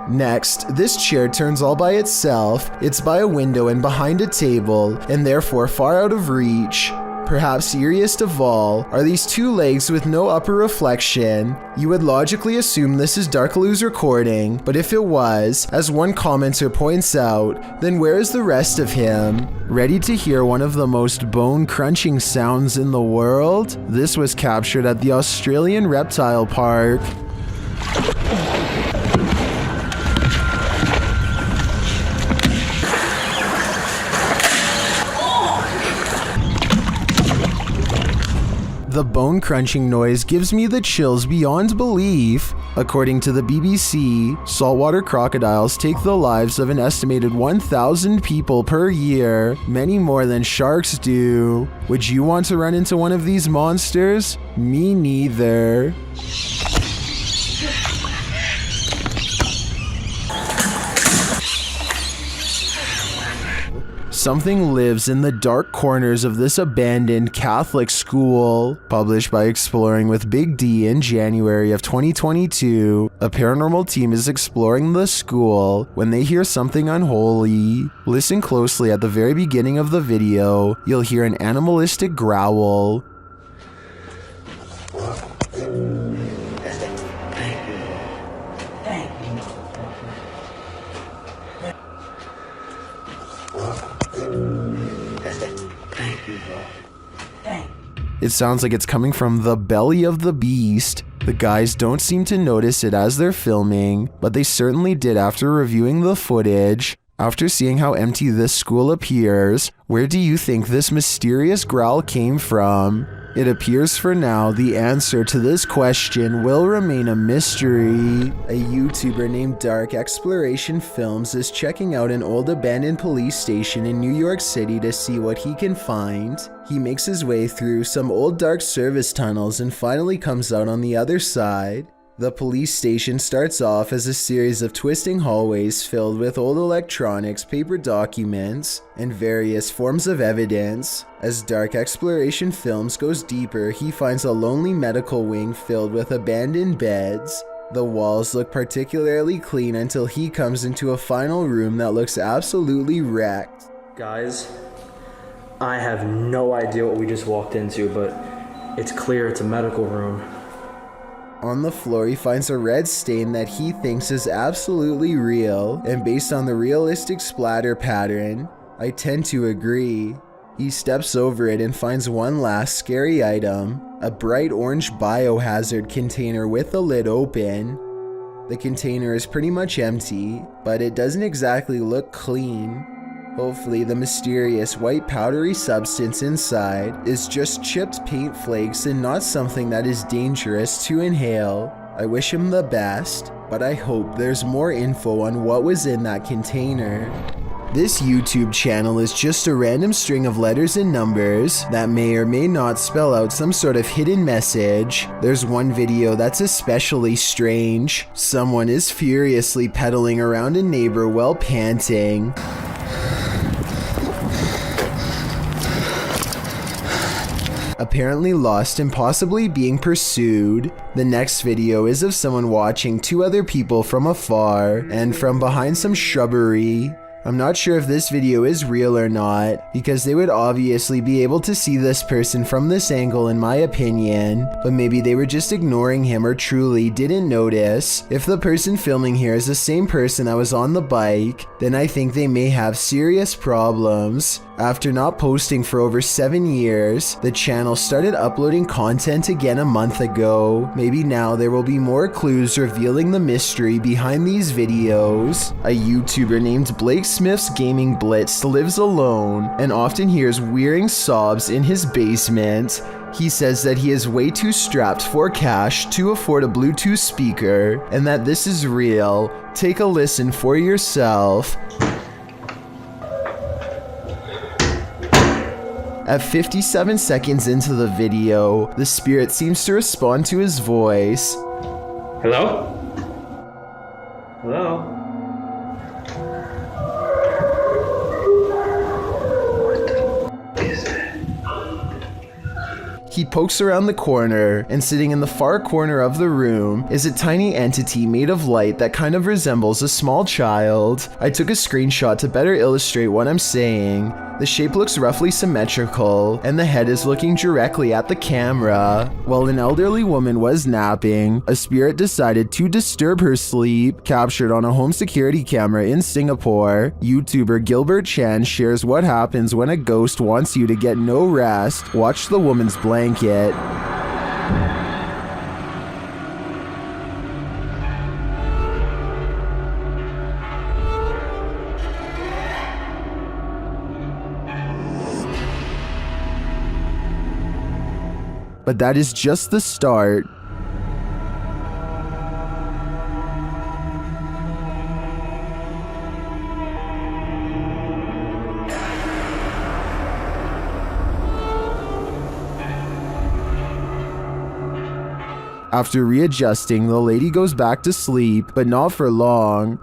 Speaker 1: Next, this chair turns all by itself. It's by a window and behind a table, and therefore far out of reach. Perhaps eeriest of all are these 2 legs with no upper reflection. You would logically assume this is Darkalooz recording, but if it was, as one commenter points out, then where is the rest of him? Ready to hear one of the most bone-crunching sounds in the world? This was captured at the Australian Reptile Park. The bone-crunching noise gives me the chills beyond belief. According to the BBC, saltwater crocodiles take the lives of an estimated 1,000 people per year, many more than sharks do. Would you want to run into one of these monsters? Me neither. Something lives in the dark corners of this abandoned Catholic school. Published by Exploring with Big D in January of 2022, a paranormal team is exploring the school when they hear something unholy. Listen closely. At the very beginning of the video, you'll hear an animalistic growl. It sounds like it's coming from the belly of the beast. The guys don't seem to notice it as they're filming, but they certainly did after reviewing the footage. After seeing how empty this school appears, where do you think this mysterious growl came from? It appears for now the answer to this question will remain a mystery. A YouTuber named Dark Exploration Films is checking out an old abandoned police station in New York City to see what he can find. He makes his way through some old dark service tunnels and finally comes out on the other side. The police station starts off as a series of twisting hallways filled with old electronics, paper documents, and various forms of evidence. As Dark Exploration Films goes deeper, he finds a lonely medical wing filled with abandoned beds. The walls look particularly clean until he comes into a final room that looks absolutely wrecked.
Speaker 17: Guys, I have no idea what we just walked into, but it's clear it's a medical room.
Speaker 1: On the floor, he finds a red stain that he thinks is absolutely real, and based on the realistic splatter pattern, I tend to agree. He steps over it and finds one last scary item, a bright orange biohazard container with the lid open. The container is pretty much empty, but it doesn't exactly look clean. Hopefully the mysterious white powdery substance inside is just chipped paint flakes and not something that is dangerous to inhale. I wish him the best, but I hope there's more info on what was in that container. This YouTube channel is just a random string of letters and numbers that may or may not spell out some sort of hidden message. There's one video that's especially strange. Someone is furiously pedaling around a neighbor while panting. Apparently lost and possibly being pursued. The next video is of someone watching two other people from afar and from behind some shrubbery. I'm not sure if this video is real or not, because they would obviously be able to see this person from this angle in my opinion, but maybe they were just ignoring him or truly didn't notice. If the person filming here is the same person that was on the bike, then I think they may have serious problems. After not posting for over 7 years, the channel started uploading content again a month ago. Maybe now there will be more clues revealing the mystery behind these videos. A YouTuber named Blake Smith's Gaming Blitz lives alone and often hears wearing sobs in his basement. He says that he is way too strapped for cash to afford a Bluetooth speaker and that this is real. Take a listen for yourself. At 57 seconds into the video, the spirit seems to respond to his voice.
Speaker 3: Hello? Hello?
Speaker 1: He pokes around the corner, and sitting in the far corner of the room is a tiny entity made of light that kind of resembles a small child. I took a screenshot to better illustrate what I'm saying. The shape looks roughly symmetrical, and the head is looking directly at the camera. While an elderly woman was napping, a spirit decided to disturb her sleep, captured on a home security camera in Singapore. YouTuber Gilbert Chan shares what happens when a ghost wants you to get no rest. Watch the woman's blanket. But that is just the start. After readjusting, the lady goes back to sleep, but not for long.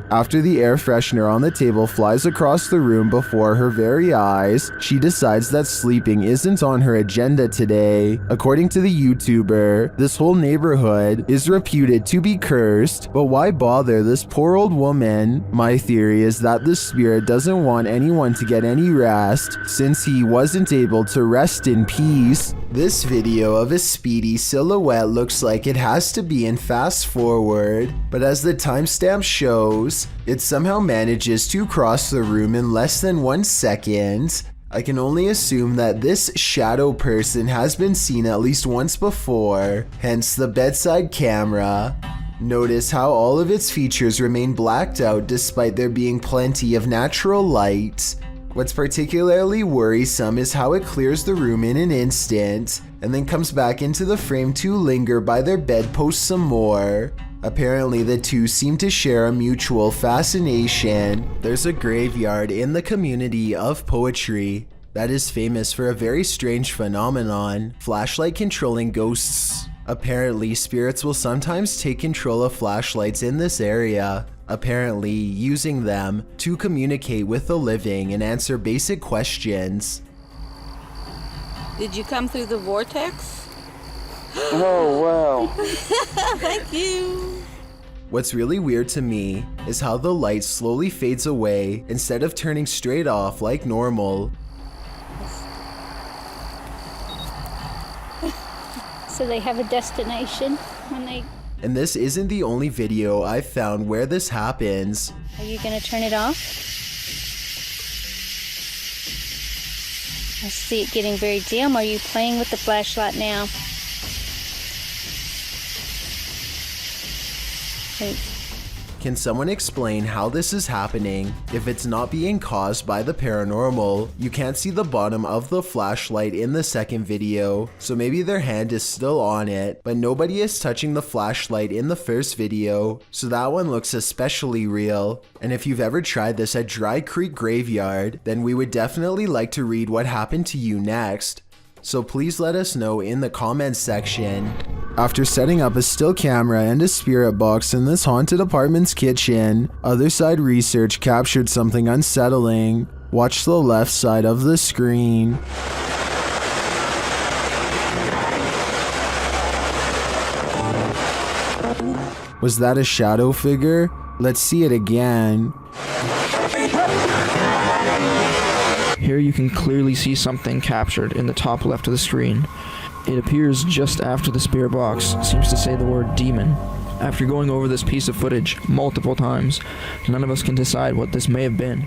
Speaker 1: After the air freshener on the table flies across the room before her very eyes, she decides that sleeping isn't on her agenda today. According to the YouTuber, this whole neighborhood is reputed to be cursed, but why bother this poor old woman? My theory is that the spirit doesn't want anyone to get any rest, since he wasn't able to rest in peace. This video of a speedy silhouette looks like it has to be in fast forward, but as the timestamp shows, it somehow manages to cross the room in less than 1 second. I can only assume that this shadow person has been seen at least once before, hence the bedside camera. Notice how all of its features remain blacked out despite there being plenty of natural light. What's particularly worrisome is how it clears the room in an instant, and then comes back into the frame to linger by their bedpost some more. Apparently the two seem to share a mutual fascination. There's a graveyard in the community of poetry that is famous for a very strange phenomenon, flashlight controlling ghosts. Apparently spirits will sometimes take control of flashlights in this area, apparently using them to communicate with the living and answer basic questions.
Speaker 18: Did you come through the vortex?
Speaker 11: Oh, wow.
Speaker 18: Thank you.
Speaker 1: What's really weird to me is how the light slowly fades away instead of turning straight off like normal.
Speaker 2: So they have a destination when they...
Speaker 1: And this isn't the only video I've found where this happens.
Speaker 2: Are you gonna turn it off? I see it getting very dim. Are you playing with the flashlight now?
Speaker 1: Can someone explain how this is happening? If it's not being caused by the paranormal, you can't see the bottom of the flashlight in the second video, so maybe their hand is still on it, but nobody is touching the flashlight in the first video, so that one looks especially real. And if you've ever tried this at Dry Creek Graveyard, then we would definitely like to read what happened to you next. So please let us know in the comments section. After setting up a still camera and a spirit box in this haunted apartment's kitchen, Other Side Research captured something unsettling. Watch the left side of the screen. Was that a shadow figure? Let's see it again.
Speaker 19: Here you can clearly see something captured in the top left of the screen. It appears just after the spirit box seems to say the word demon. After going over this piece of footage multiple times, none of us can decide what this may have been.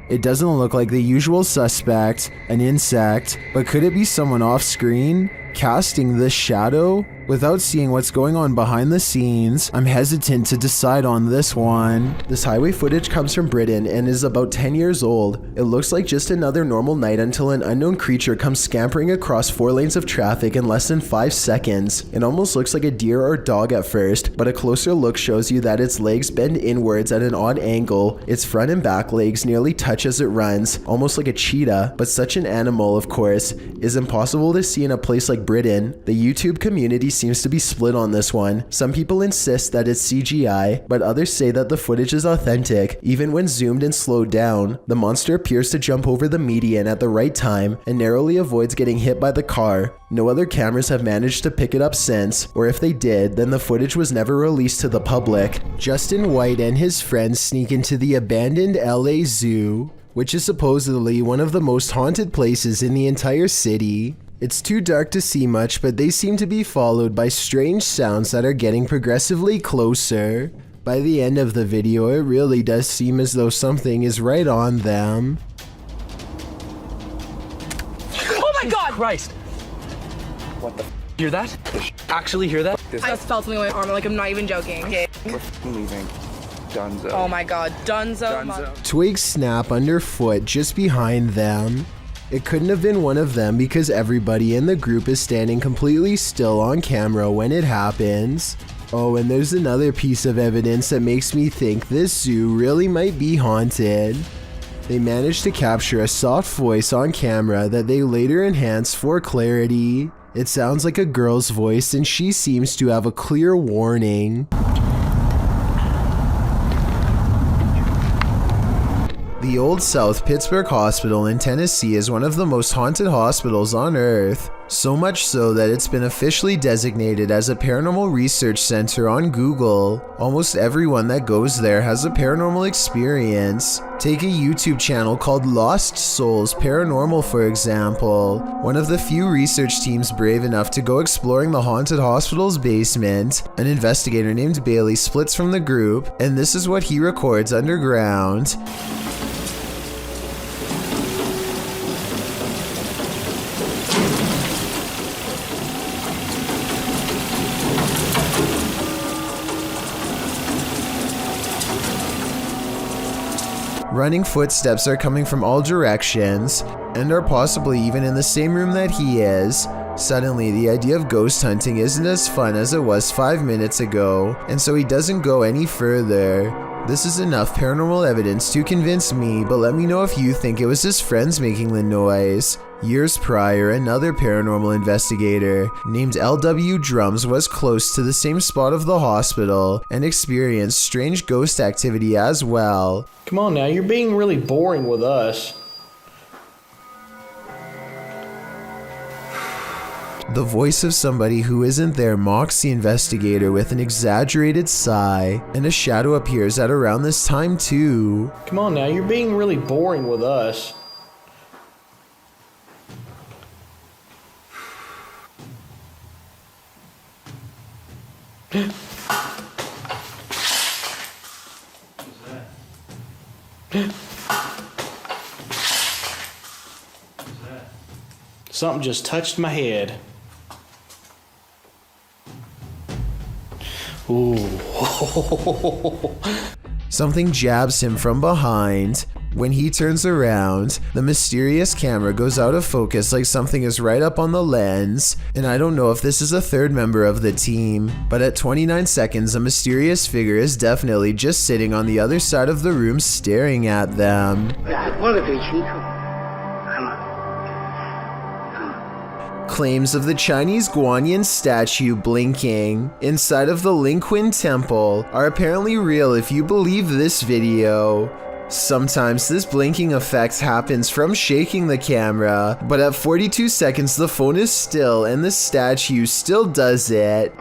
Speaker 1: It doesn't look like the usual suspect, an insect, but could it be someone off screen casting this shadow? Without seeing what's going on behind the scenes, I'm hesitant to decide on this one. This highway footage comes from Britain and is about 10 years old. It looks like just another normal night until an unknown creature comes scampering across 4 lanes of traffic in less than 5 seconds. It almost looks like a deer or dog at first, but a closer look shows you that its legs bend inwards at an odd angle. Its front and back legs nearly touch as it runs, almost like a cheetah, but such an animal, of course, is impossible to see in a place like Britain. The YouTube community seems to be split on this one. Some people insist that it's CGI, but others say that the footage is authentic. Even when zoomed and slowed down, the monster appears to jump over the median at the right time and narrowly avoids getting hit by the car. No other cameras have managed to pick it up since, or if they did, then the footage was never released to the public. Justin White and his friends sneak into the abandoned LA Zoo, which is supposedly one of the most haunted places in the entire city. It's too dark to see much, but they seem to be followed by strange sounds that are getting progressively closer. By the end of the video, it really does seem as though something is right on them.
Speaker 20: Oh my God! Christ!
Speaker 17: What the hear that? Actually hear that?
Speaker 15: I just felt something on my arm, like I'm not even joking. Okay.
Speaker 17: We're leaving. Dunzo.
Speaker 15: Oh my god, Dunzo.
Speaker 1: Twigs snap underfoot just behind them. It couldn't have been one of them because everybody in the group is standing completely still on camera when it happens. Oh, and there's another piece of evidence that makes me think this zoo really might be haunted. They managed to capture a soft voice on camera that they later enhanced for clarity. It sounds like a girl's voice and she seems to have a clear warning. The Old South Pittsburgh Hospital in Tennessee is one of the most haunted hospitals on Earth, so much so that it's been officially designated as a paranormal research center on Google. Almost everyone that goes there has a paranormal experience. Take a YouTube channel called Lost Souls Paranormal for example, one of the few research teams brave enough to go exploring the haunted hospital's basement. An investigator named Bailey splits from the group, and this is what he records underground. Running footsteps are coming from all directions, and are possibly even in the same room that he is. Suddenly, the idea of ghost hunting isn't as fun as it was 5 minutes ago, and so he doesn't go any further. This is enough paranormal evidence to convince me, but let me know if you think it was his friends making the noise. Years prior, another paranormal investigator named L.W. Drums was close to the same spot of the hospital and experienced strange ghost activity as well.
Speaker 17: Come on now, you're being really boring with us.
Speaker 1: The voice of somebody who isn't there mocks the investigator with an exaggerated sigh, and a shadow appears at around this time too.
Speaker 17: Come on now, you're being really boring with us. Something just touched my head. Ooh.
Speaker 1: Something jabs him from behind. When he turns around, the mysterious camera goes out of focus like something is right up on the lens, and I don't know if this is a third member of the team, but at 29 seconds a mysterious figure is definitely just sitting on the other side of the room staring at them. Claims of the Chinese Guanyin statue blinking inside of the Lingquin Temple are apparently real if you believe this video. Sometimes this blinking effect happens from shaking the camera, but at 42 seconds the phone is still and the statue still does it.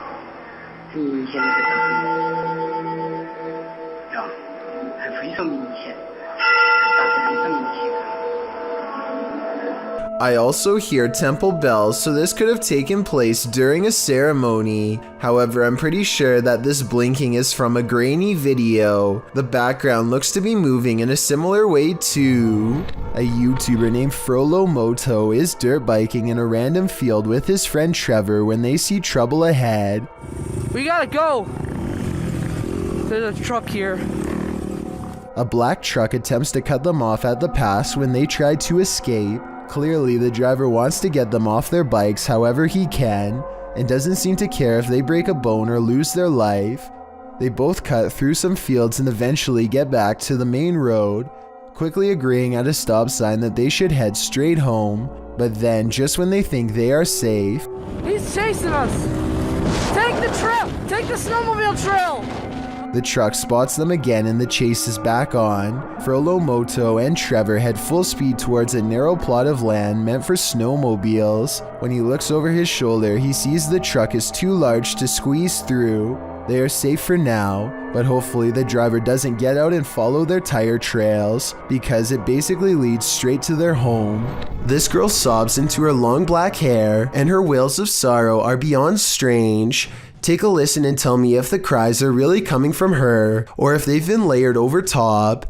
Speaker 1: I also hear temple bells, so this could have taken place during a ceremony. However, I'm pretty sure that this blinking is from a grainy video. The background looks to be moving in a similar way too. A YouTuber named Frollo Moto is dirt biking in a random field with his friend Trevor when they see trouble ahead.
Speaker 15: We gotta go! There's a truck here.
Speaker 1: A black truck attempts to cut them off at the pass when they try to escape. Clearly, the driver wants to get them off their bikes however he can, and doesn't seem to care if they break a bone or lose their life. They both cut through some fields and eventually get back to the main road, quickly agreeing at a stop sign that they should head straight home. But then, just when they think they are safe,
Speaker 15: He's chasing us! Take the trail! Take the snowmobile trail!
Speaker 1: the truck spots them again and the chase is back on. Frollo Moto and Trevor head full speed towards a narrow plot of land meant for snowmobiles. When he looks over his shoulder, he sees the truck is too large to squeeze through. They are safe for now, but hopefully the driver doesn't get out and follow their tire trails, because it basically leads straight to their home. This girl sobs into her long black hair, and her wails of sorrow are beyond strange. Take a listen and tell me if the cries are really coming from her, or if they've been layered over top.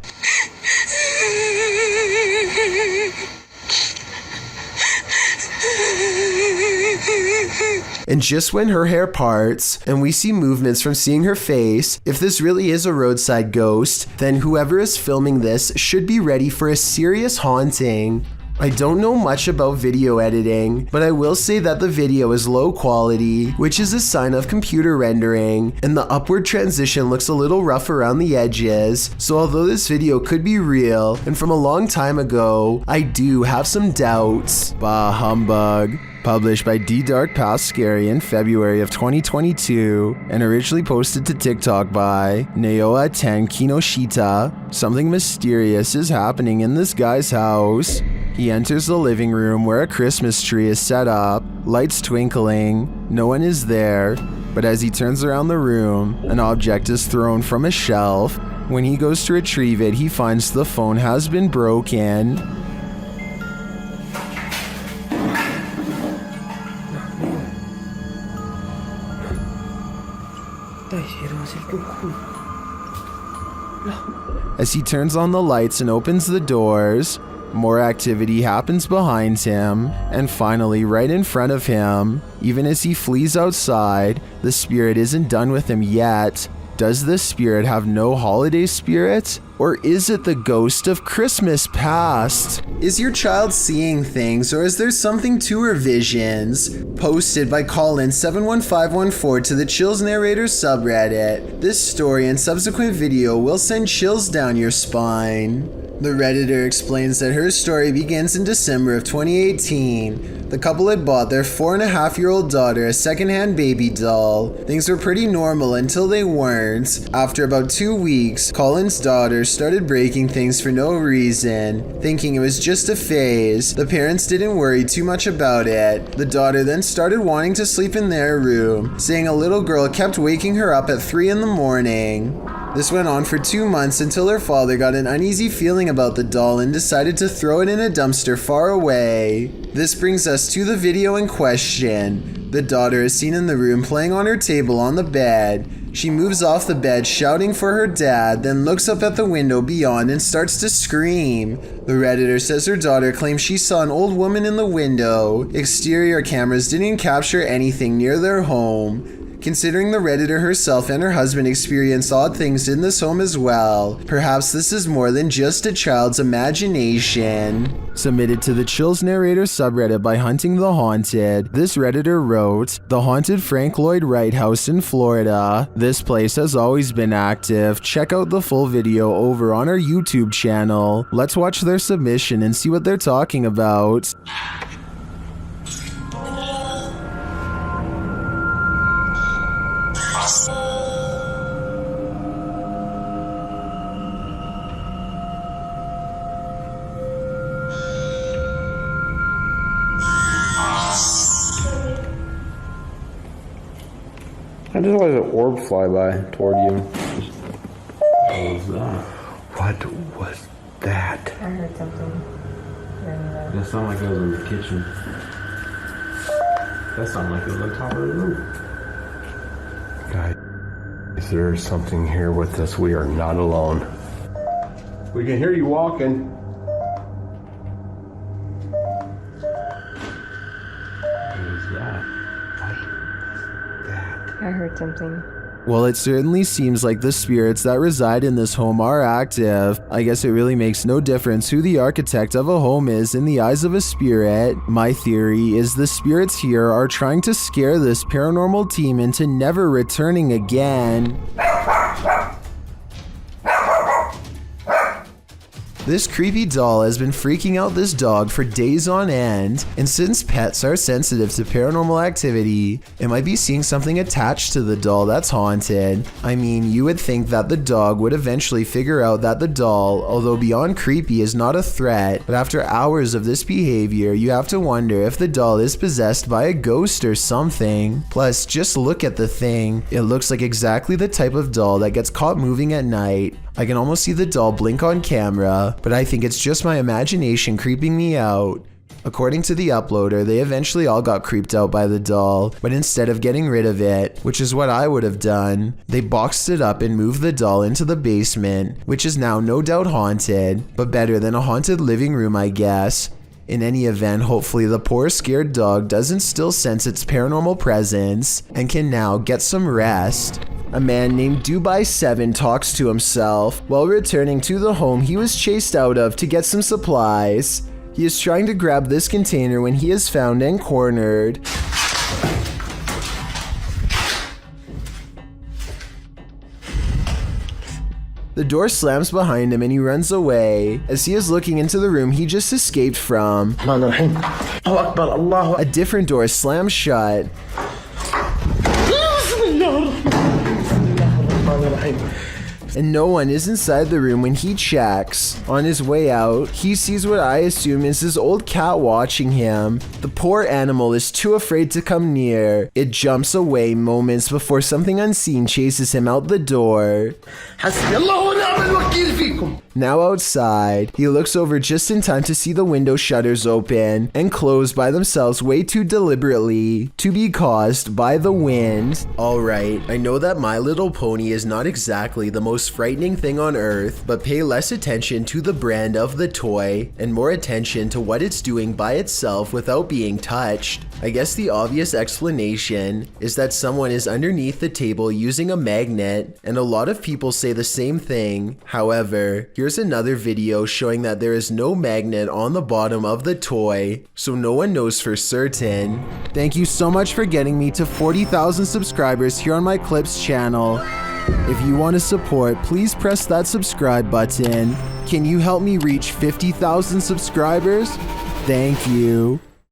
Speaker 1: And just when her hair parts and we see movements from seeing her face, if this really is a roadside ghost, then whoever is filming this should be ready for a serious haunting. I don't know much about video editing, but I will say that the video is low quality, which is a sign of computer rendering, and the upward transition looks a little rough around the edges, so although this video could be real and from a long time ago, I do have some doubts. Bah humbug. Published by D Dark Past Scary in February of 2022 and originally posted to TikTok by Naoa 10 Kinoshita. Something mysterious is happening in this guy's house. He enters the living room where a Christmas tree is set up, lights twinkling, no one is there, but as he turns around the room, an object is thrown from a shelf. When he goes to retrieve it, he finds the phone has been broken. As he turns on the lights and opens the doors, more activity happens behind him, and finally right in front of him. Even as he flees outside, the spirit isn't done with him yet. Does this spirit have no holiday spirit? Or is it the ghost of Christmas past? Is your child seeing things, or is there something to her visions? Posted by Colin71514 to the Chills Narrators subreddit. This story and subsequent video will send chills down your spine. The Redditor explains that her story begins in December of 2018. The couple had bought their 4.5-year-old daughter a secondhand baby doll. Things were pretty normal until they weren't. After about 2 weeks, Colin's daughter started breaking things for no reason, thinking it was just a phase. The parents didn't worry too much about it. The daughter then started wanting to sleep in their room, saying a little girl kept waking her up at 3 in the morning. This went on for 2 months until her father got an uneasy feeling about the doll and decided to throw it in a dumpster far away. This brings us to the video in question. The daughter is seen in the room playing on her table on the bed. She moves off the bed shouting for her dad, then looks up at the window beyond and starts to scream. The Redditor says her daughter claims she saw an old woman in the window. Exterior cameras didn't capture anything near their home. Considering the Redditor herself and her husband experienced odd things in this home as well, perhaps this is more than just a child's imagination. Submitted to the Chills Narrator subreddit by Hunting the Haunted, this Redditor wrote, "The haunted Frank Lloyd Wright house in Florida. This place has always been active. Check out the full video over on our YouTube channel. Let's watch their submission and see what they're talking about."
Speaker 5: I just let an orb fly by toward you. What was that?
Speaker 15: I heard something.
Speaker 5: That sounded like it was in the kitchen. That sounded like it was on top of the roof.
Speaker 8: Guys, there is something here with us. We are not alone. We can hear you walking.
Speaker 5: What is that?
Speaker 15: I heard something.
Speaker 1: Well, it certainly seems like the spirits that reside in this home are active. I guess it really makes no difference who the architect of a home is in the eyes of a spirit. My theory is the spirits here are trying to scare this paranormal team into never returning again. This creepy doll has been freaking out this dog for days on end, and since pets are sensitive to paranormal activity, it might be seeing something attached to the doll that's haunted. I mean, you would think that the dog would eventually figure out that the doll, although beyond creepy, is not a threat, but after hours of this behavior, you have to wonder if the doll is possessed by a ghost or something. Plus, just look at the thing. It looks like exactly the type of doll that gets caught moving at night. I can almost see the doll blink on camera, but I think it's just my imagination creeping me out. According to the uploader, they eventually all got creeped out by the doll, but instead of getting rid of it, which is what I would have done, they boxed it up and moved the doll into the basement, which is now no doubt haunted, but better than a haunted living room, I guess. In any event, hopefully the poor scared dog doesn't still sense its paranormal presence and can now get some rest. A man named Dubai7 talks to himself while returning to the home he was chased out of to get some supplies. He is trying to grab this container when he is found and cornered. The door slams behind him and he runs away. As he is looking into the room he just escaped from, a different door slams shut. And no one is inside the room when he checks. On his way out, he sees what I assume is his old cat watching him. The poor animal is too afraid to come near. It jumps away moments before something unseen chases him out the door. Now outside, he looks over just in time to see the window shutters open and close by themselves way too deliberately to be caused by the wind. Alright, I know that My Little Pony is not exactly the most frightening thing on earth, but pay less attention to the brand of the toy and more attention to what it's doing by itself without being touched. I guess the obvious explanation is that someone is underneath the table using a magnet, and a lot of people say the same thing. However, here's another video showing that there is no magnet on the bottom of the toy, so no one knows for certain. Thank you so much for getting me to 40,000 subscribers here on my Clips channel. If you want to support, please press that subscribe button. Can you help me reach 50,000 subscribers? Thank you.